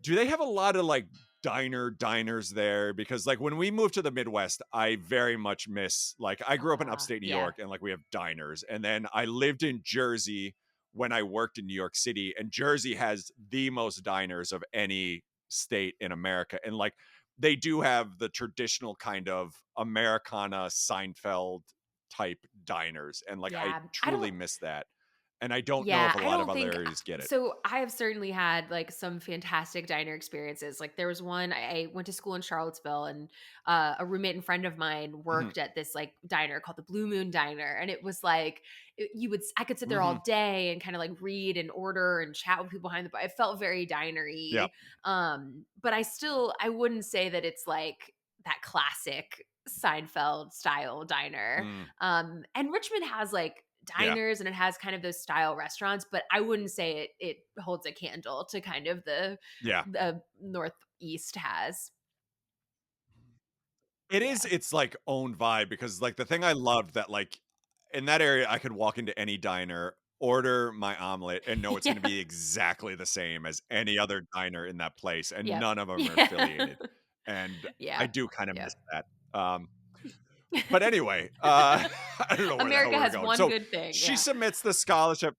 Do they have a lot of like diners there? Because like when we moved to the Midwest, I very much miss like I grew up in upstate New Yeah. York and like we have diners. And then I lived in Jersey when I worked in New York City, and Jersey has the most diners of any state in America. And like they do have the traditional kind of Americana Seinfeld type diners. And like I Yeah. I truly don't miss that. And I don't know if Yeah, a I lot of don't other think areas get it. so I have certainly had, like, some fantastic diner experiences, like, there was one I went to school in Charlottesville, and, a roommate and friend of mine Hmm. worked at this, like, diner called the Blue Moon Diner, and it was like, you would I could sit there Hmm. all day and kinda, like, read and order and chat with people behind the bar. It felt very Yeah. dinery, but I wouldn't say that it's, like, that classic Seinfeld style diner. Mm, And Richmond has like yeah. diners and it has kind of those style restaurants, but I wouldn't say it holds a candle to kind of Yeah. the Northeast has. It is Yeah. its, like, own vibe because, like, the thing I loved that, like, in that area, I could walk into any diner, order my omelet, and know it's gonna Yeah. be exactly the same as any other diner in that place, and Yep. none of them are Yeah. affiliated, and I Yeah. do kinda Yeah. miss that. But anyway, I don't know where the hell America we were has going. one So, good thing. she Yeah. submits the scholarship.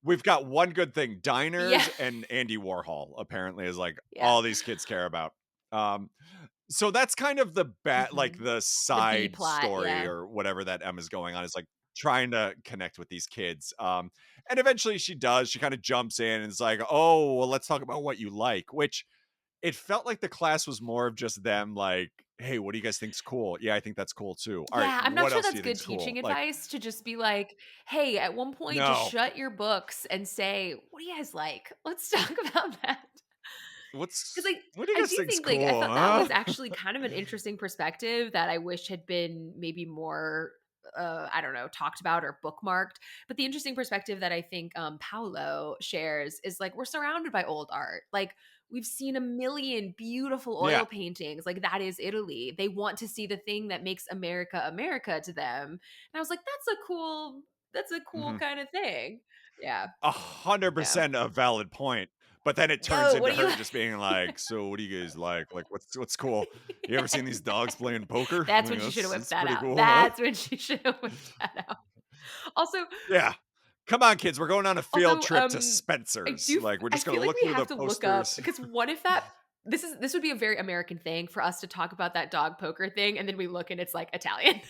We've got one good thing, Yeah. diners and Andy Warhol apparently is, like, Yeah. all these kids care about. Um So that's kind of the like Mhm. the The B side plot. story Yeah. or whatever that Emma's going on is like trying to connect with these kids. And eventually she does. She kind of jumps in and is like, "Oh, well, let's talk about what you like." Which it felt like the class was more of just them like, "Hey, what do you guys think's cool?" "Yeah, I think that's cool too." "All right, Yeah, I'm not what sure else do that's you good think's cool?" teaching Like, advice to just be like, "Hey, at one point, just "No. shut your books and say, what do you guys like? Let's talk about that." Because What do you I guys do think's think, like, I cool, thought that huh?" was actually kind of an interesting perspective that I wish had been maybe more, I don't know, talked about or bookmarked. But the interesting perspective that I think Paolo shares is like we're surrounded by old art. Like we've seen a million beautiful Yeah. oil paintings. Like that is Italy. They want to see the thing that makes America America to them. And I was like, that's a cool Mhm. kind of thing. Yeah. Yeah. 100% a valid point, but then it turns Yo, what into do you her just being like, "So what do you guys like? Like, what's cool? You ever seen these dogs playing poker? That's Like, when she should have whipped that's that pretty out. cool, huh?" That's when she should have whipped that out. Also Yeah. "Come on, kids, we're going on a field also, trip to Spencer's. Like, we're I just gonna feel like look we through the have to look up posters." because what if that this would be a very American thing for us to talk about that dog poker thing, and then we look and it's, like, Italian.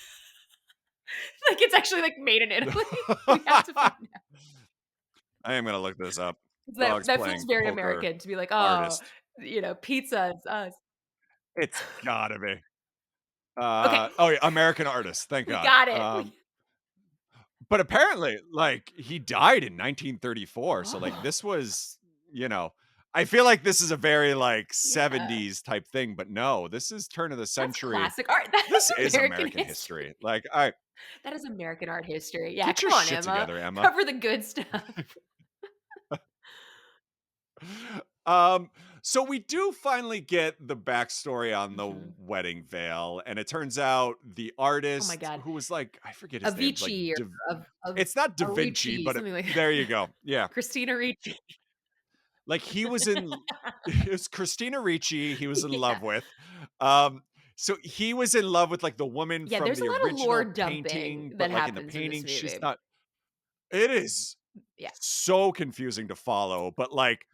Like, it's actually, like, made in Italy. We have to find out. I am gonna look this up. Dogs That feels playing very poker American to be like, "Oh, artist. pizza is us." It's gotta be. Okay, Oh, yeah, American artist, thank we God. got it. But apparently, like, he died in 1934, so, like, Oh, this was, you know I feel like this is a very, like, yeah. 70s type thing, but no, this is turn of the That's century. classic art. That This is is American American history. history. Like, I That is American art history. Yeah, get your come on, shit Emma. together, Emma. Cover the good stuff. Um, so we do finally get the backstory on the Mhm. wedding veil, and it turns out the Oh my artist god. who was like, I forget his name, like Avicii or of it's not Da Vinci, Ricci, but something like there you go. Yeah. Christina Ricci. Like he was in it was Christina Ricci he was in Yeah. love with. Um, so he was in love with like the woman Yeah, from there's a the lot of lore original dumping painting, that but like in the happens in this painting, she's movie. not it is Yeah. so confusing to follow, but like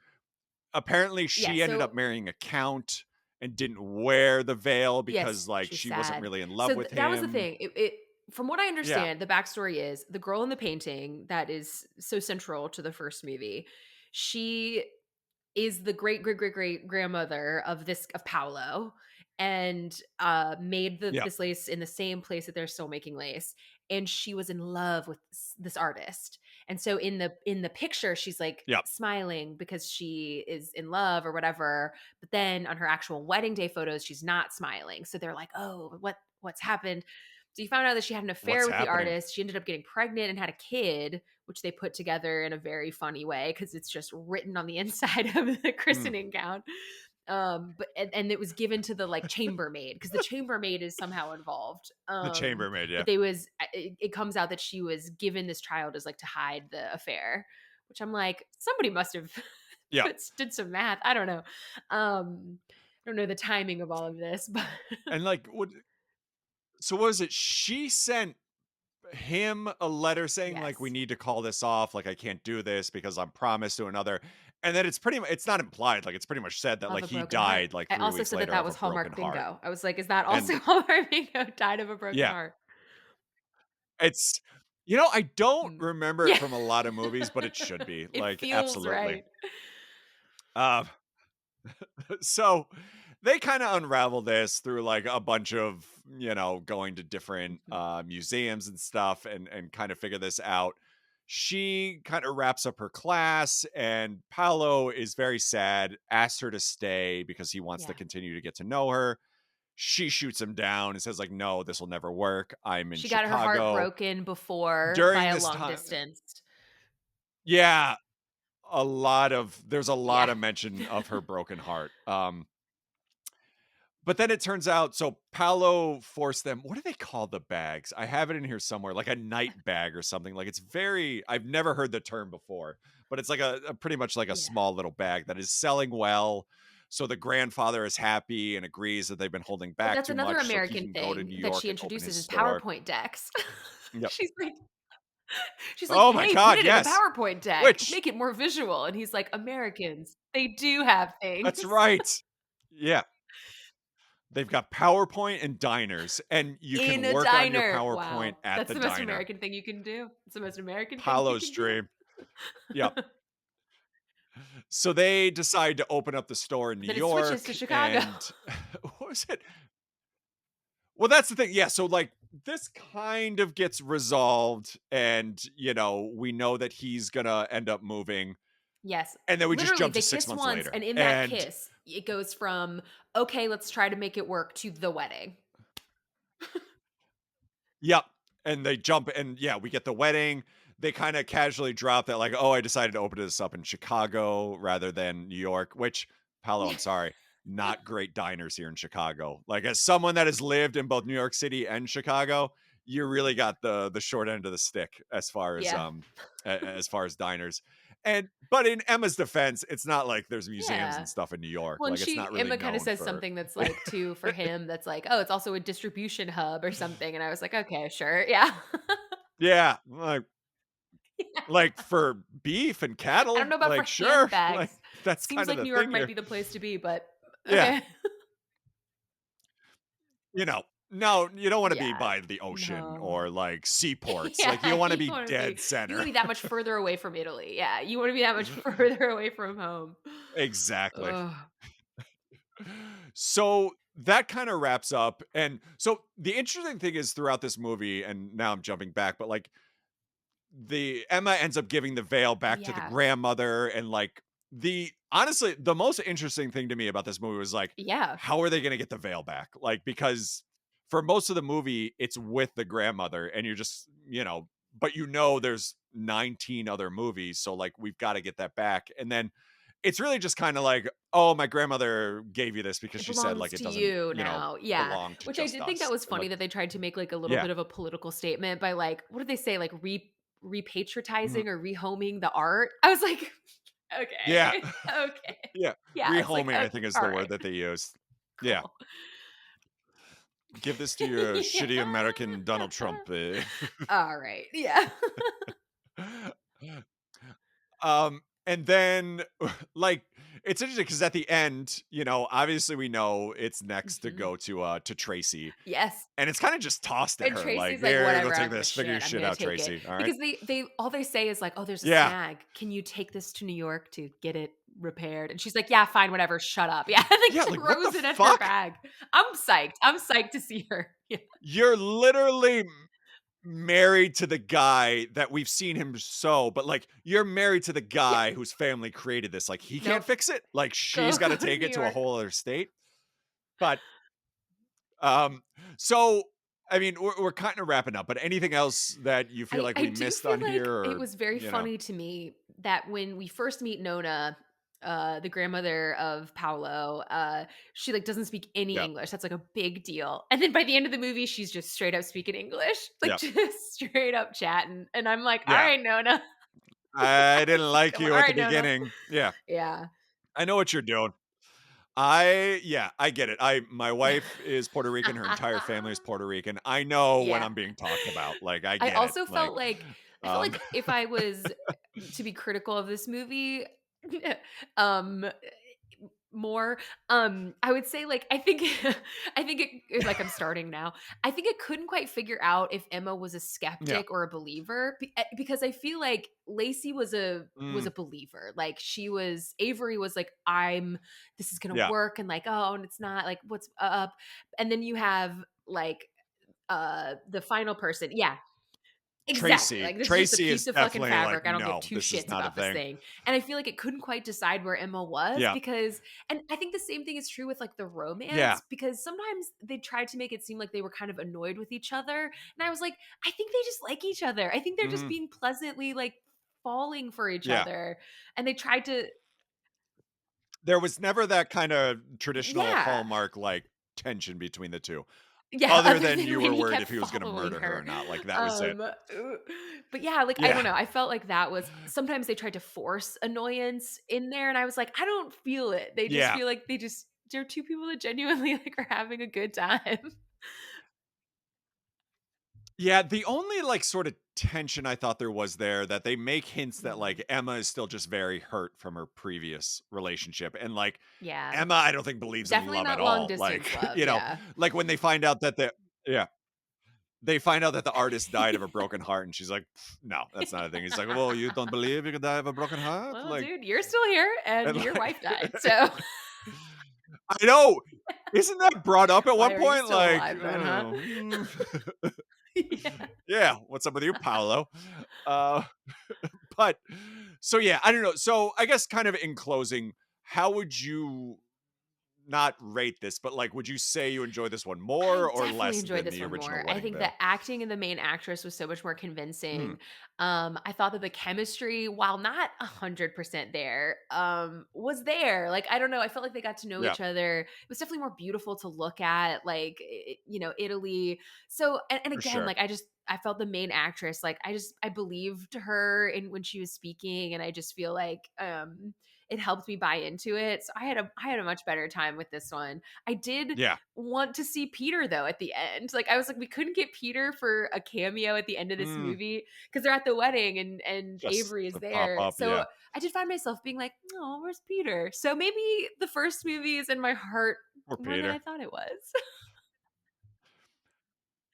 apparently Yeah, she ended so up marrying a count and didn't wear the veil because yes, like she's she wasn't sad. really in love So with that was the him. thing. It from what I Yeah. understand, the backstory is the girl in the painting that is so central to the first movie. She is the great grandmother of this of Paolo and made Yeah. this lace in the same place that they're still making lace, and she was in love with this artist. And so in the picture she's like Yeah. smiling because she is in love or whatever, but then on her actual wedding day photos she's not smiling, so they're like, oh, what's happened. So you found out that she had an affair What's with the happening? artist. She ended up getting pregnant and had a kid, which they put together in a very funny way because it's just written on the inside of the Mm, christening gown. But and it was given to the like chambermaid because the chambermaid is somehow involved. the chambermaid, yeah. But they was it comes out that she was given this child as like to hide the affair, which I'm like somebody must have Yeah. did some math. I don't know. I don't know the timing of all of this, but And like what so what was it? She sent him a letter saying like we yes, need to call this off, like I can't do this because I'm promised to another. And then it's not implied, like it's pretty much said that of like a he broken heart. died like I 3 also weeks said that later that of a was broken Hallmark heart. bingo. I was like, is that And also Hallmark bingo? Died of a broken yeah, heart. it's I don't Mm. remember it Yeah. from a lot of movies, but it should be. It Like feels absolutely. right. Um so they kind of unravel this through like a bunch of going to different Mhm. museums and stuff and kind of figure this out. She kind of wraps up her class and Paolo is very sad, asks her to stay because he wants to Yeah. continue to get to know her. She shoots him down and says like, no, this will never work. I'm in She got her heart Chicago. broken before by During a this long time, distance. yeah, there's a lot Yeah. of mention of her broken heart. But then it turns out so Paolo forced them what do they call the bags? I have it in here somewhere, like a night bag or something, like, it's very I've never heard the term before, but it's like a pretty much like a Yeah. small little bag that is selling well, so the grandfather is happy and agrees that they've been holding Oh, back that's too another much so he American can go to thing New that York she and open his introduces is store. PowerPoint decks. Yep. She's like she's like, Oh my "Hey, put god, it in a yes. PowerPoint deck. Which Make it more visual." And he's like, "Americans, they do have things." that's right. Yeah. They've got PowerPoint and diners, and you In can a work on your diner. PowerPoint Wow. at That's the the most diner. American thing you can do. It's the most American thing you Paolo's can do. dream. Yep. So they decide to open up the store in New Then it switches to York Chicago. and what was it? Well, that's the thing. Yeah, so like this kind of gets resolved and we know that he's going to end up moving Yes. and then we just Literally, jump to they 6 kiss months once, later. and in that And kiss, it goes from, "Okay, let's try to make it work," to the wedding. yep. and they jump and yeah, we get the wedding. They kind of casually drop that like, "Oh, I decided to open this up in Chicago rather than New York," which Paolo, I'm sorry, not great diners here in Chicago. Like as someone that has lived in both New York City and Chicago, you really got the short end of the stick Yeah. as far as diners. And but in Emma's defense, it's not like there's museums Yeah. and stuff in New York. Well, and Like it's not really Emma kinda known says for something that's, like, too for him that's like, "Oh, it's also a distribution hub or something," and I was like, "Okay, sure, yeah." yeah, Yeah. like for beef and I don't cattle, know about for like sure, like handbags. that's Seems kind of like the New thing York might here. be the place to be, but Yeah, okay. you know, no, you don't want to be Yeah. by the ocean No. or like seaports. Like you Yeah, want to be dead you wanna center. be that much further away from Italy. Yeah, you wanna be that much further away from home. Exactly. Ugh. So that kind of wraps up. And so the interesting thing is throughout this movie, and now I'm jumping back, but like the Emma ends up giving the veil back to the Yeah. grandmother and like the honestly the most interesting thing to me about this movie was like Yeah. how are they going to get the veil back, like because for most of the movie it's with the grandmother and you're just but there's 19 other movies, so like we've got to get that back. And then it's really just kind of like, oh, my grandmother gave you this because It she said belongs like it to doesn't you now. Yeah, belong to which I just did think that us. was And like funny that they tried to make, like, a little yeah. bit of a political statement by, like what did they say? Like, Mhm. repatriotizing or rehoming the art? I was like, Yeah. "Okay, okay." Yeah, Yeah, it's like, rehoming I think is the word alright, that they used. Yeah. cool." Give this to your shitty Yeah. American Donald Trump. Alright, yeah. And then, like, it's interesting because at the end, obviously we know it's next to Mhm. go to Tracy, Yes. and it's kind of just tossed at And her, like, Tracy's like, "Here, go "Whatever, I take don't give a this. Figure your shit, I'm shit gonna out, take it." Tracy. All right." Because they all they say is like, "Oh, there's a Yeah. snag. Can you take this to New York to get it repaired?" And she's like, "Yeah, fine, whatever, shut up." Yeah, and Yeah, like like, what the throws it at her fuck? bag. I'm psyched. I'm psyched to see her. Yeah. You're literally married to the guy that we've seen him but like you're married to the Yeah. guy whose family created this. Like he can't Nope. fix it. Like Go she's got go to to take New it to a York. whole other state. But um, so I mean, we're kind of wrapping up. But anything else that you feel like I we do missed feel on here, like it or was very funny to me that when we first meet Nona, the grandmother of Paolo, she like doesn't speak any yeah, English. That's like a big deal. And then by the end of the movie, she's just straight up speaking English, like yeah, just straight up chatting. And I'm like, all yeah. right, Nona. I didn't like I'm like, you all at the right, Nona. beginning. Yeah, Yeah. I know what you're doing. Yeah, I get it. My wife is Puerto Rican, her entire family is Puerto Rican. I know when Yeah. I'm being talked about. Like I I get it. also felt Like like I felt um like if I was to be critical of this movie, um more I would say like I think I think like I'm starting now. I think it couldn't quite figure out if Emma was a yeah. skeptic or a believer because I feel like Lacey was Mm, a believer. Like she was Avery was like I'm this is going to yeah. work and like oh and it's not like what's up. And then you have like the final person. Yeah, exactly, Tracy. like, "This is just a Tracy is piece of fucking definitely like, fabric, I don't give no, 2 this is shits not a about this thing. thing," and I feel like it couldn't quite decide where Emma was Yeah. because and I think the same thing is true with, like, the Yeah. romance because sometimes they tried to make it seem like they were kind of annoyed with each other, and I was like, "I think they just like each other, I think they're just Mhm. being pleasantly, like, falling for each Yeah. other," and they tried to There was never that kinda traditional yeah. Hallmark, like, tension between the 2, Yeah, other other than than you when were he worried kept if he was gonna following murder her or her. not, like, that was it. But yeah, like, I Yeah. don't know, I felt like that was sometimes they tried to force annoyance in there, and I was like, "I don't feel it." They just Yeah. feel like they're 2 people that genuinely, like, are having a good time. Yeah, the only, like, sort of tension I thought there was there that they make hints that, Mhm. like, Emma is still just very hurt from her previous relationship, and, like, Yeah. Emma, I don't think believes in Definitely love at not long all, distance like, love, yeah. like, when they find out that yeah, they find out that the artist died of a broken heart, and she's like, "Pff, no, that's not a thing." He's like, "Well, you don't believe you could die of a broken heart?" Well, Like dude, you're still here and and, your like wife died, so I know! Isn't that brought up at why one are you point? still Like, alive then, huh? Yeah. yeah, what's up with you, Paolo? Uh But so yeah, I don't know. So I guess kind of in closing, how would you not rate this, but, like, would you say you enjoy this one more I or definitely less enjoyed than this the one original more. I Wedding think the Veil? acting and the main actress was so much more Mm, convincing. I thought that the chemistry, while not 100% there, was there. Like, I don't know, I felt like they got to know yeah, each other. It was definitely more beautiful to look at, like, Italy. So, and for again, sure. like, I felt the main actress, like, I believed her in when she was speaking, and I just feel like it helped me buy into it. So I had a much better time with this one. I did Yeah. want to see Peter though at the end. Like I was like, we couldn't get Peter for a cameo at the end of this Mm, movie because they're at the wedding and just Avery is to pop there. up, So yeah. I did find myself being like, oh, where's Peter? So maybe the first movie is in my heart Poor more than I Peter. thought it was.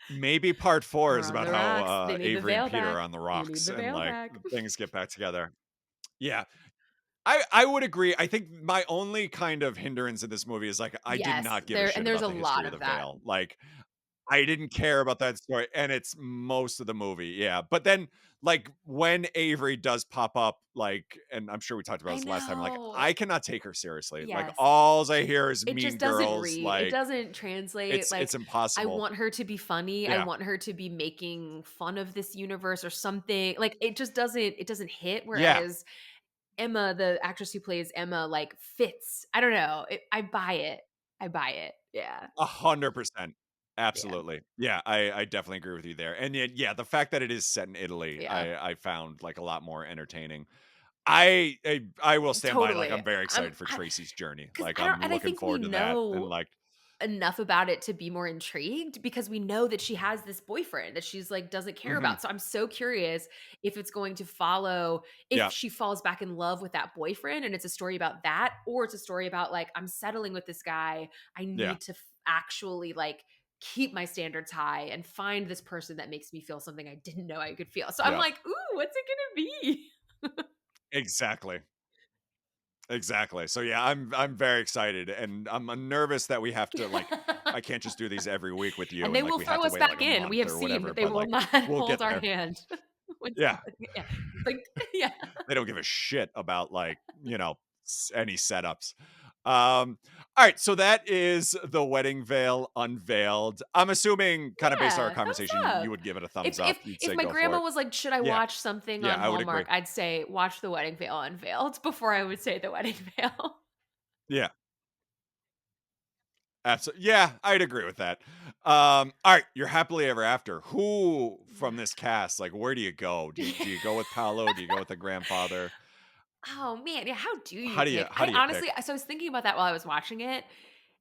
Maybe part 4 We're is on about the how, rocks. They need the Avery and veil Peter are back. on the We need rocks the and, veil like, back. things get back together. Yeah. I would agree. I think my only kind of hindrance in this movie is, like, I did Yes, not give a shit there's about a the history lot of the of that. veil. Like, I didn't care about that story, and it's most of the movie, yeah. But then, like, when Avery does pop up, like, and I'm sure we talked about I this last time, like, know. I cannot take her seriously. Like, Yes. alls I hear is It Mean just doesn't Girls, read. It like, doesn't translate, it's like, I impossible. want her to be funny, I Yeah, want her to be making fun of this universe or something, like, it doesn't hit, yeah, whereas Emma, the actress who plays Emma, like, fits. I don't know, I buy it. I buy it. Yeah. 100%. Yeah. Absolutely. Yeah, I definitely agree with you there. And yet, yeah, the fact that it is set in Italy, Yeah. I found, like, a lot more entertaining. I will stand by, like, Totally. I'm very I'm excited for I Tracy's journey. 'Cause Like, I don't I'm and I looking think we forward to that, and, know like enough about it to be more intrigued because we know that she has this boyfriend that she's like doesn't care mhm, about. So I'm so curious if it's going to follow if yeah, she falls back in love with that boyfriend and it's a story about that or it's a story about like I'm settling with this guy. I yeah, need to actually like keep my standards high and find this person that makes me feel something I didn't know I could feel. So I'm yeah. like, "Ooh, what's it going to be?" Exactly. Exactly. So, yeah, I'm very excited, and I'm, nervous that we have to, like I can't just do these every week with you, And and, they like, will we have throw to us wait, like, back a in. We month have or seen whatever, that they but, will like, not we'll hold get our there. hand when Yeah. something yeah. It's like yeah. They don't give a shit about, like, any setups. Um, alright, so that is The Wedding Veil Unveiled. I'm assuming, kinda based on our Yeah, thumbs conversation, you up. would give it a If thumbs if up. You'd if say my go for grandma it. was like, "Should I Yeah. watch something Yeah, on I would Hallmark?" agree. I'd say, "Watch The Wedding Veil Unveiled" before I would say The Wedding Veil. Yeah. Absolutely. Yeah, I'd agree with that. Alright, your happily ever after. Who from this cast, like, where do you go? Do you go with Paolo? Do you go with the grandfather? Oh, man, yeah, how do you How do you pick? how I do you honestly pick? so I was thinking about that while I was watching it,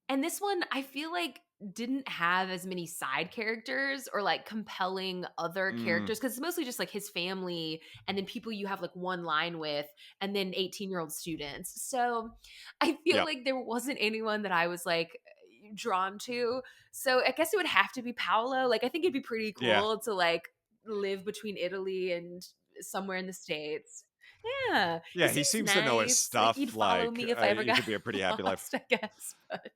and this one I feel like didn't have as many side characters or, like, compelling other Mm, characters because it's mostly just, like, his family and then people you have, like, one line with and then 18-year-old students. So, I feel yep. like there wasn't anyone that I was, like, drawn to. So, I guess it would have to be Paolo. Like, I think it'd be pretty Yeah. cool to, like, live between Italy and somewhere in the States. Yeah, he Yeah, he seems seems to know his nice, like, he'd stuff, follow like, me if I ever he got could be a pretty happy life. lost, I guess, but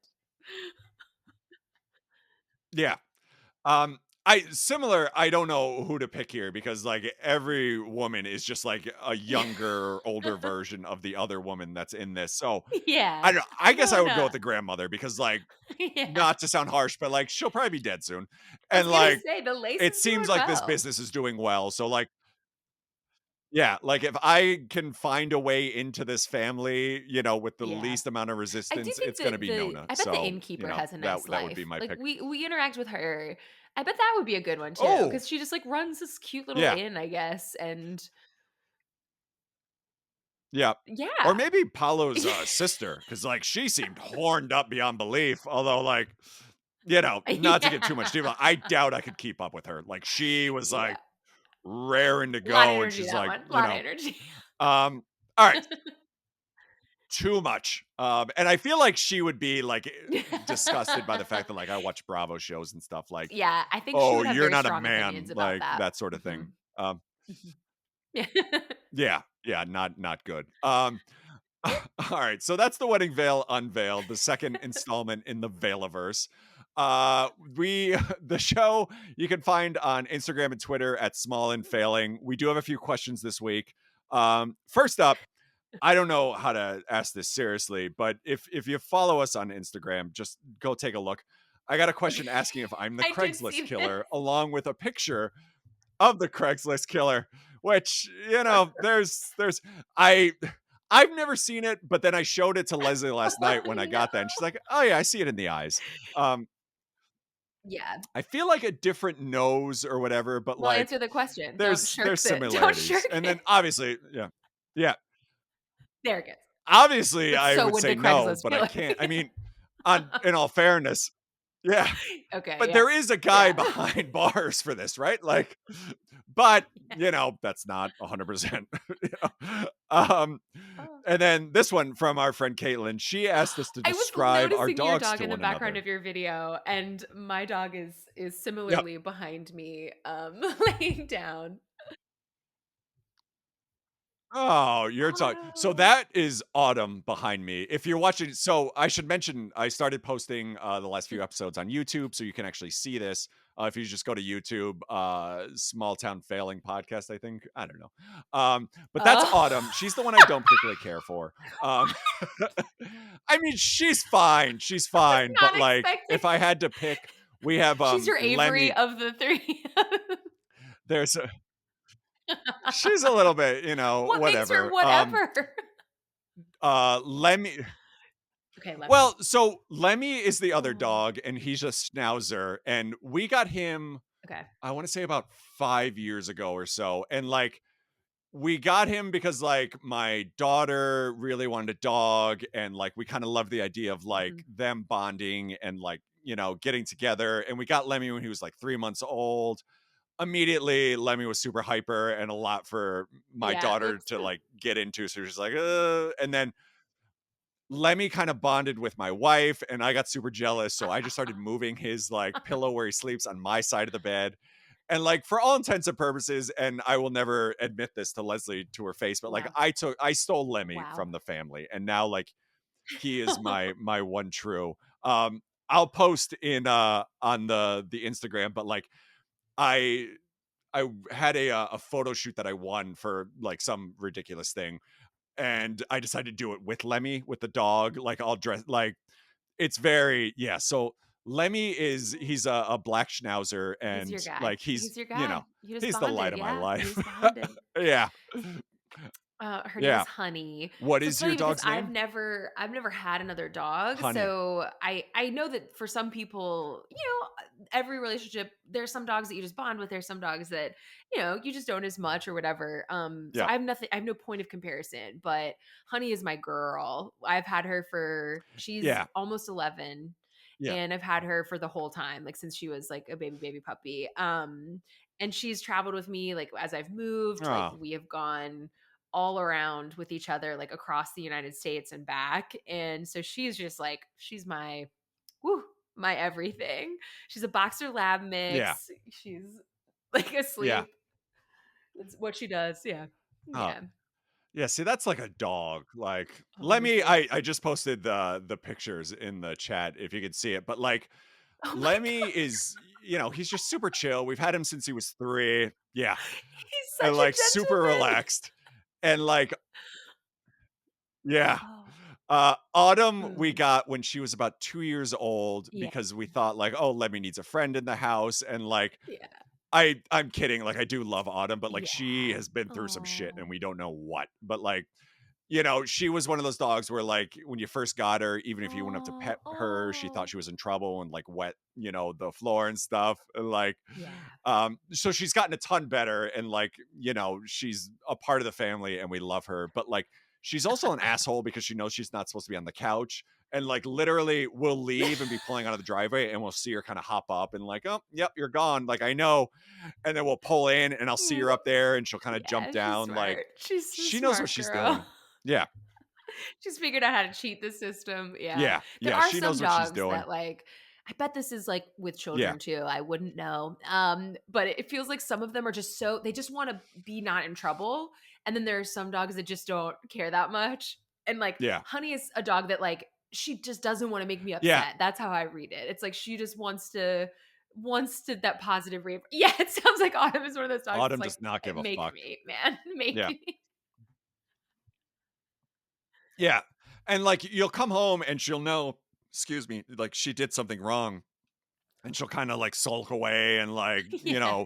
Yeah. Um, I don't know who to pick here because, like, every woman is just, like, a yeah. younger, older version of the other woman that's in this, so, I Yeah, don't know, I guess I would go with Ramona. the grandmother because, like, Yeah. not to sound harsh, but, like, she'll probably be dead soon, I was and, gonna like, say the it lace is seems doing like this well. business is doing well, so, like yeah, like, if I can find a way into this family, with the Yeah. least amount of I do resistance, think it's gonna that be the Nona, I bet the so, innkeeper has a that nice that would be life. my Like, pick. we interact with her. I bet that would be a good one too, Oh! because she just, like, runs this cute little Yeah. inn, I guess, and Yeah. Or yeah. maybe Paolo's, sister, because like, she seemed horned up beyond belief, although, like, not to get too much Yeah. deeper, I doubt I could keep up with her. Like, she was, Yeah. like, raring to Lot of go, and energy, she's that like, one. Lot of energy. alright, too much. And I feel like she would be, like, disgusted by the fact that, like, I watch Bravo shows and stuff, like, Yeah, I think she "Oh, would have you're very not a strong opinions man," about like, that. that sort of thing. Mhm, Um, mhm. Yeah. yeah, yeah, not good. All right, so that's The Wedding Veil Unveiled, the second installment in the Veilaverse. We the show you can find on Instagram and Twitter at Small and Failing. We do have a few questions this week. First up, I don't know how to ask this seriously, but if you follow us on Instagram, just go take a look. I got a Okay. question asking if I'm the I did Craigslist see this. killer, along with a picture of the Craigslist killer, which, there's I I've never seen it, but then I showed it to Leslie last Oh, night when I no. got that, and she's like, "Oh yeah, I see it in the eyes." Um, Yeah. I feel like a different nose or whatever, but Well, like answer the question. Don't there's shirk it. Don't similarities. shirk And it. then obviously, yeah. Yeah. There it goes. Obviously, But I so would would say the no, Craigslist but I killer. can't. I mean, on in all fairness, yeah. Okay, But yeah. there is a guy Yeah. behind bars for this, right? Like, but that's not 100%. you Um, Oh. and then this one from our friend Caitlin, she asked us to I was describe our noticing your dogs dog to in the one background another. of your video, and my dog is Yep. similarly behind me, laying down. Oh, you're Oh, talking. So no. that is Autumn behind me. If you're watching, so I should mention I started posting the last few episodes on YouTube, so you can actually see this. If you just go to YouTube, Small Town Failing Podcast, I think. I don't know. But that's Autumn. Oh. She's the one I don't particularly care for. Um, I mean, she's fine. She's I was fine. But not like, if expecting I had to pick, we have she's your Avery Lemmy. of the 3. There's a she's a little bit, What makes her whatever. whatever? Lemmy. Okay, let me. Well, so Lemmy is the other Oh, dog, and he's a schnauzer, and we got him, okay. I wanna say about 5 years ago or so, and, like, we got him because, like, my daughter really wanted a dog, and, like, we kinda loved the idea of, like, Mhm. them bonding and, like, getting together, and we got Lemmy when he was, like, 3 months old. Immediately, Lemmy was super hyper and a lot for my Yeah, daughter oops. to, like, get into, so she's like, and then Lemmy kind of bonded with my wife, and I got super jealous, so I just started moving his, like, pillow where he sleeps on my side of the bed, and, like, for all intents and purposes, and I will never admit this to Leslie to her face, but, like, Wow. I stole Lemmy Wow. from the family, and now, like, he is my one true. I'll post in, on the Instagram, but, like, I I had a photo shoot that I won for, like, some ridiculous thing, and I decided to do it with Lemmy, with the dog, like, all dressed like, it's very yeah, so Lemmy he's a black schnauzer, He's and, your guy. like, he's, He's your guy. You just he's the light bonded, of my yeah. You life. just bonded. Yeah. Her name is Yeah. Honey. What So it's is your funny because dog's I've name? never I've never had another dog. Honey. So I know that for some people, every relationship, there's some dogs that you just bond with, there's some dogs that, you just don't as much or whatever. So Yeah. I have no point of comparison, but Honey is my girl. I've had her for she's Yeah. almost 11, Yeah. and I've had her for the whole time, like since she was like a baby puppy. And she's traveled with me like as I've moved, like Oh, we have gone all around with each other, like across the United States and back. And so she's just like, she's my, woo, my everything. She's a boxer lab yeah. mix. She's like Yeah. asleep. That's what she does. Yeah. Oh, Yeah. yeah, see, that's like a dog, like, Oh, me Lemmy, too. I just posted the pictures in the chat if you could see it, but, like, Oh my Lemmy is, he's just super chill. We've had him since he was 3. Yeah. God. He's And, such a like, super gentleman. relaxed. And, like, yeah. Oh. Autumn, we Mm. got when she was about 2 years old Yeah. because we thought, like, "Oh, Lemmy needs a friend in the house," and, like, Yeah. I'm kidding, like, I do love Autumn, but, like, she Yeah. has been through some shit, and Oh. we don't know what. But, like, she was one of those dogs where, like, when you first got her, even if you went up to Oh. pet her, she thought Oh. she was in trouble and, like, wet, the floor and stuff, and, like, Yeah. so she's gotten a ton better, and, like, she's a part of the family, and we love her, but, like, she's also an asshole because she knows she's not supposed to be on the couch, and, like, literally, we'll leave and be pulling out of the driveway, and we'll see her kinda hop up and, like, "Oh, yep, you're gone," like, "I know," and then we'll pull in, and I'll see her Mm. up there, and she'll kinda jump Yeah, she's down, like, smart. She's a she knows what smart she's girl. doing. Yeah. She's figured out how to cheat the system. Yeah. Yeah, There yeah, are she some knows what she's dogs doing. that like I bet this is like with Yeah, children too. I wouldn't know. But it feels like some of them are just so they just want to be not in trouble. And then there are some dogs that just don't care that much. And like yeah, Honey is a dog that like she just doesn't want to make me yeah. upset. That's how I read it. It's like she just wants to that positive yeah, it sounds like Autumn is one of those dogs that's Autumn like does not give a make fuck. me, man. Make Yeah. me. Yeah, and, like, you'll come home and she'll know, excuse me, like, she did something wrong, and she'll kinda, like, sulk away and, like, Yeah.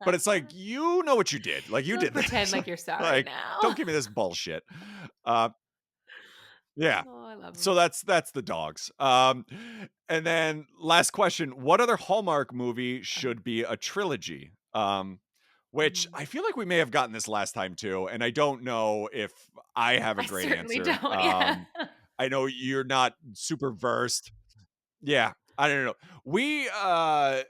but it's like, "You know what you did, like, you Don't did pretend this, like you're sorry like, now. don't give me this bullshit." Uh, yeah. Oh, I love So them. that's the dogs. And then last question, what other Hallmark movie Uh-huh. should be a trilogy? Which Mm. I feel like we may have gotten this last time too, and I don't know if I have a I great certainly answer. don't, yeah. I know you're not super versed. Yeah, I don't know. We I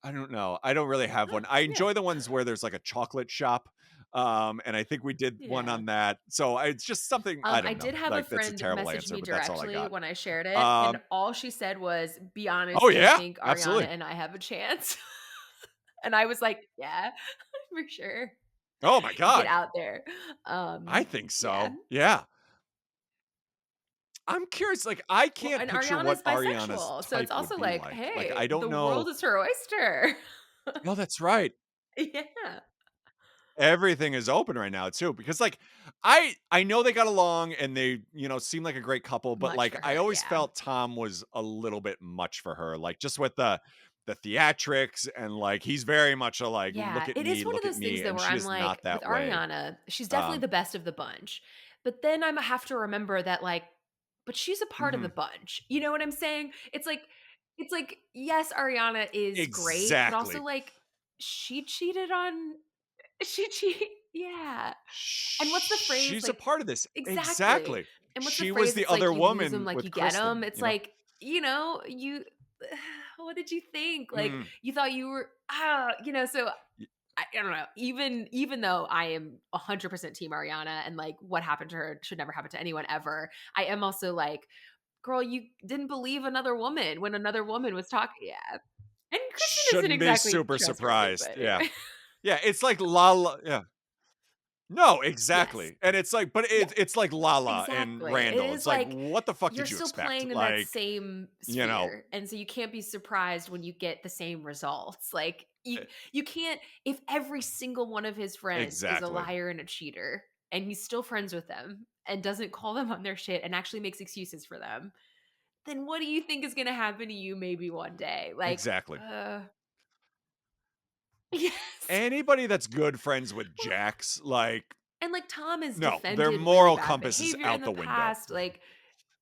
don't know. I don't really have one. I Yeah. enjoy the ones where there's like a chocolate shop. And I think we did one Yeah. on that. So it's just something I I don't know. did have a Like that's a friend terrible message answer, me but that's all I directly got. when I shared it, and Um all she said was, "Be oh honest, do you yeah, think Ariana absolutely. and I have a chance?" And I was like, "Yeah, for sure." Oh my Get god. out there. I think Yeah. so. Yeah. I'm curious, like I Well, can't and picture Ariana's what Ariana's bisexual, so it's type would also be like, like. Like I "Hey, don't the world know. is her oyster." Oh, that's right. Yeah. Everything is open right now too because like I know they got along and they, seem like a great couple, but Much like for I her, always yeah. felt Tom was a little bit much for her. Like just with the theatrics and like he's very much a like Yeah, it is one of look at those things me though and where she I'm is like, not with that way. Ariana, she's definitely Um the best of the bunch. But then I have to remember that like, but she's a part of the mhm. bunch. You know what I'm saying? It's like, yes, Ariana is great, but also Exactly. like she cheated on she cheat yeah. And what's the phrase She's a like part of this. exactly. Exactly. And what's the She was phrase? the It's like other you lose them woman like you with get them. Kristen, It's like, you what did you think? Like Mm. you thought you were so I don't know. Even though I am 100% team Ariana and like what happened to her should never happen to anyone ever, I am also like, girl, you didn't believe another woman when another woman was talking. Yeah. And Kristen isn't Shouldn't be exactly super trustworthy, surprised. but Yeah. anyway. Yeah, it's like La yeah. No, Yes. exactly, and it's like but Yeah. it's like Lala and Exactly. It Randall. is It's like, like what the fuck you're did you still expect? playing in that Like, same you know sphere. And so you can't be surprised when you get the same results. Like e you can't if every single one of his friends is a exactly, liar and a cheater and he's still friends with them and doesn't call them on their shit and actually makes excuses for them, then what do you think is gonna happen to you maybe one day? Like, exactly. yes. Anybody that's good friends with Well, Jax, like, and like Tom has no, their defended really moral bad compass is behavior in out the the window. past. Like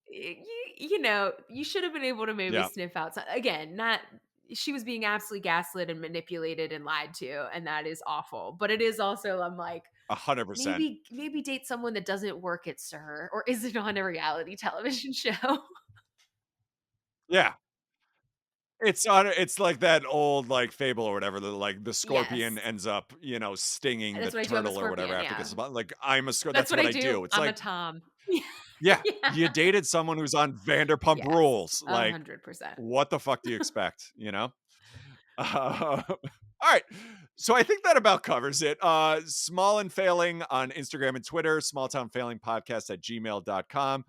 you should have been able to maybe Yeah, sniff out again, not she was being absolutely gaslit and manipulated and lied to, and that is awful. But it is also, I'm like, 100%. maybe date someone that doesn't work at Sir or isn't on a reality television show. Yeah. It's like that old, like, fable or whatever, that, like, the scorpion Yes. ends up, stinging the That's what I do. I'm a turtle or whatever scorpion, after it yeah. gets about like, I'm a That's that's what what I I do. do. It's I'm a like, Tom. yeah, Yeah. you dated someone who's on Vanderpump Yes. Rules, like, 100%. what the fuck do you expect, you know? Alright, so I think that about covers it. Small and Failing on Instagram and Twitter, smalltownfailingpodcast at gmail.com,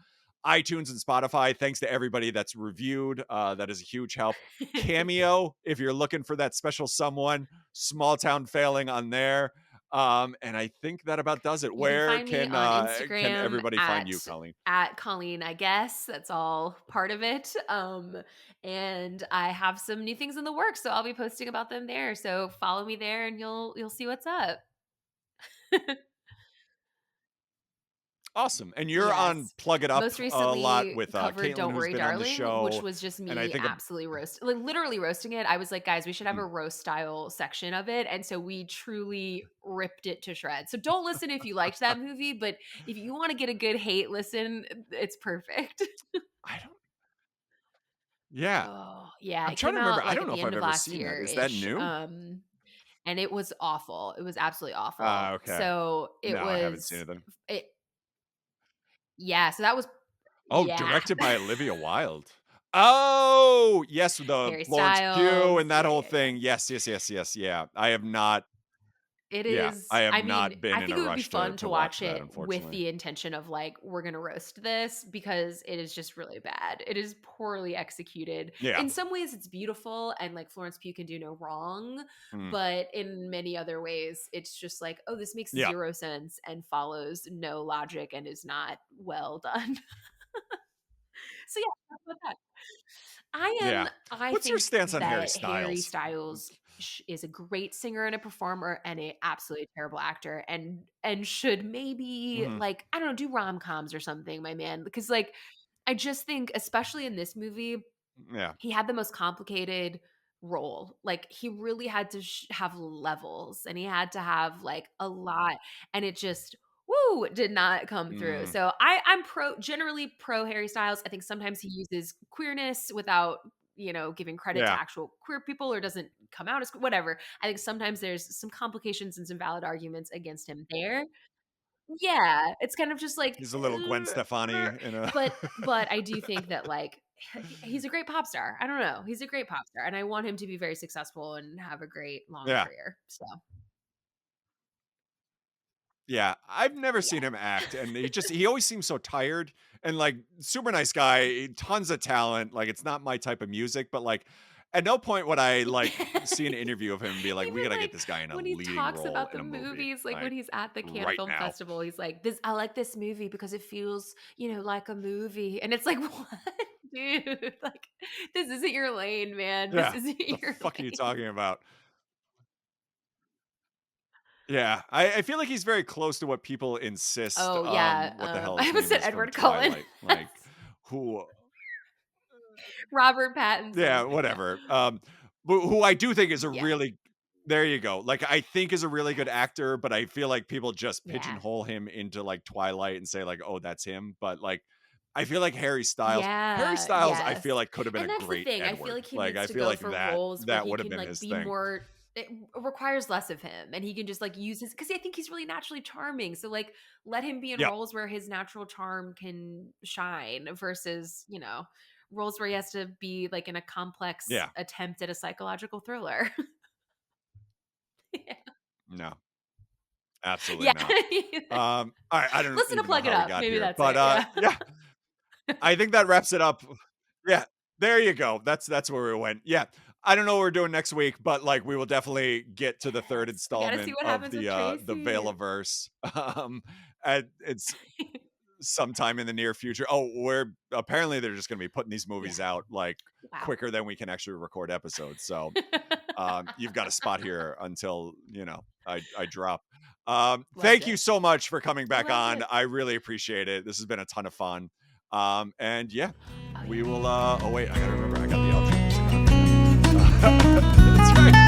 iTunes and Spotify. Thanks to everybody that's reviewed. That is a huge help. Cameo, if you're looking for that special someone, Small Town Failing on there. And I think that about does it. You can Where find me on can Instagram everybody find you, Colleen? at Colleen, I guess. That's all part of it. And I have some new things in the works, so I'll be posting about them there. So follow me there and you'll see what's up. Awesome. And you're on Yes. Plug It Up Most a lot recently with covered Caitlin, Don't who's Worry, been on the Darling, which show. was just And I me think absolutely like literally roasting it. I was like, guys, we should have mm, a roast style section of it. And so we truly ripped it to shreds. So don't listen if you liked that movie, but if you want to get a good hate listen, it's perfect. I don't yeah. Oh, yeah, I'm it trying came to remember. out, I like, don't at know the if end I've of ever last seen that. Is that year-ish, new? and it was awful. It was absolutely Ah, awful. okay. So, it No, I haven't seen was it then. it yeah, so that was Oh, yeah. directed by Olivia Wilde. Oh, yes, the Harry Florence Pugh Styles. and that Yeah, whole yeah, yeah. thing. Yes, yes, yes, yes, yeah. I have not It Yeah, I is have I mean, not been I in think a it would be rush to fun to watch watch that, it with unfortunately. the intention of, like, "We're gonna roast this," because it is just really bad. It is poorly executed. Yeah. In some ways, it's beautiful, and, like, Florence Pugh can do no wrong, Mm. but in many other ways, it's just like, "Oh, this makes Yeah. 0 sense and follows no logic and is not well done." So, yeah, that's about that. Yeah. I What's your think stance on Harry that Harry Styles? Styles is a great singer and a performer and a absolutely terrible actor and should maybe, Mhm. like, I don't know, do rom-coms or something, my man, because, like, I just think, especially in this movie, Yeah. he had the most complicated role. Like, he really had to have levels, and he had to have, like, a lot, and it just, woo, did not come through. Mm. So I'm generally pro Harry Styles. I think sometimes he uses queerness without, giving credit to Yeah. actual queer people or doesn't come out as whatever. I think sometimes there's some complications and some valid arguments against him there. Yeah, it's kind of just like, He's a little Gwen Stefani in a but I do think that, like, he's a great pop star. I don't know. He's a great pop star, and I want him to be very successful and have a great long Yeah. career. So, Yeah, I've never seen yeah. him act, and he always seems so tired and, like, super nice guy, tons of talent, like, it's not my type of music, but, like, at no point would I, like, see an interview of him and be like, "We Even, gotta get like, this guy in a when he leading talks role about in the a movie, movies, like, when like, he's at the Cannes right Film now." Festival, he's like, "This I like this movie because it feels, like a movie." And it's like, "What, dude? Like, this isn't your lane, man. This Yeah. isn't The your fuck are you lane." talking about? Yeah, I feel like he's very close to what people insist, Oh, yeah, what the hell I his almost name said is from Edward Cullen. Twilight, like, who Robert yeah, Pattinson, yeah. whatever. But who I do think is a Yeah. really there you go. Like, I think is a really good Yes. actor, but I feel like people just Yeah. pigeonhole him into, like, Twilight and say, like, "Oh, that's him." But, like, I feel like Harry Yeah, Styles, I yes. feel like could have been a And that's the great thing, I feel Edward. like he Like, needs I to feel go like for that roles where that he would have can, been like, his be thing. more it requires less of him, and he can just, like, use his because I think he's really naturally charming, so, like, let him be in Yep. roles where his natural charm can shine versus, roles where he has to be, like, in a complex Yeah. attempt at a psychological thriller. Yeah. No, absolutely Yeah. not. I don't Listen to even know Plug It how we Up, got maybe here, that's but, it, yeah. yeah, I think that wraps it up. Yeah, there you go. That's where we went. Yeah. I don't know what we're doing next week, but, like, we will definitely get to the 3rd Yes, we gotta see installment what of happens with the Tracy. Veilaverse. And it's sometime in the near future. Oh, we're apparently they're just gonna be putting these Yeah. movies out, like, Wow. quicker than we can actually record episodes, so you've got a spot here until I drop. Loved Thank you it. so much for coming I back loved on. it. I really appreciate it. This has been a ton of fun. And yeah, Oh, we yeah. will. Oh wait, I gotta remember. I got the outro music on. That's right.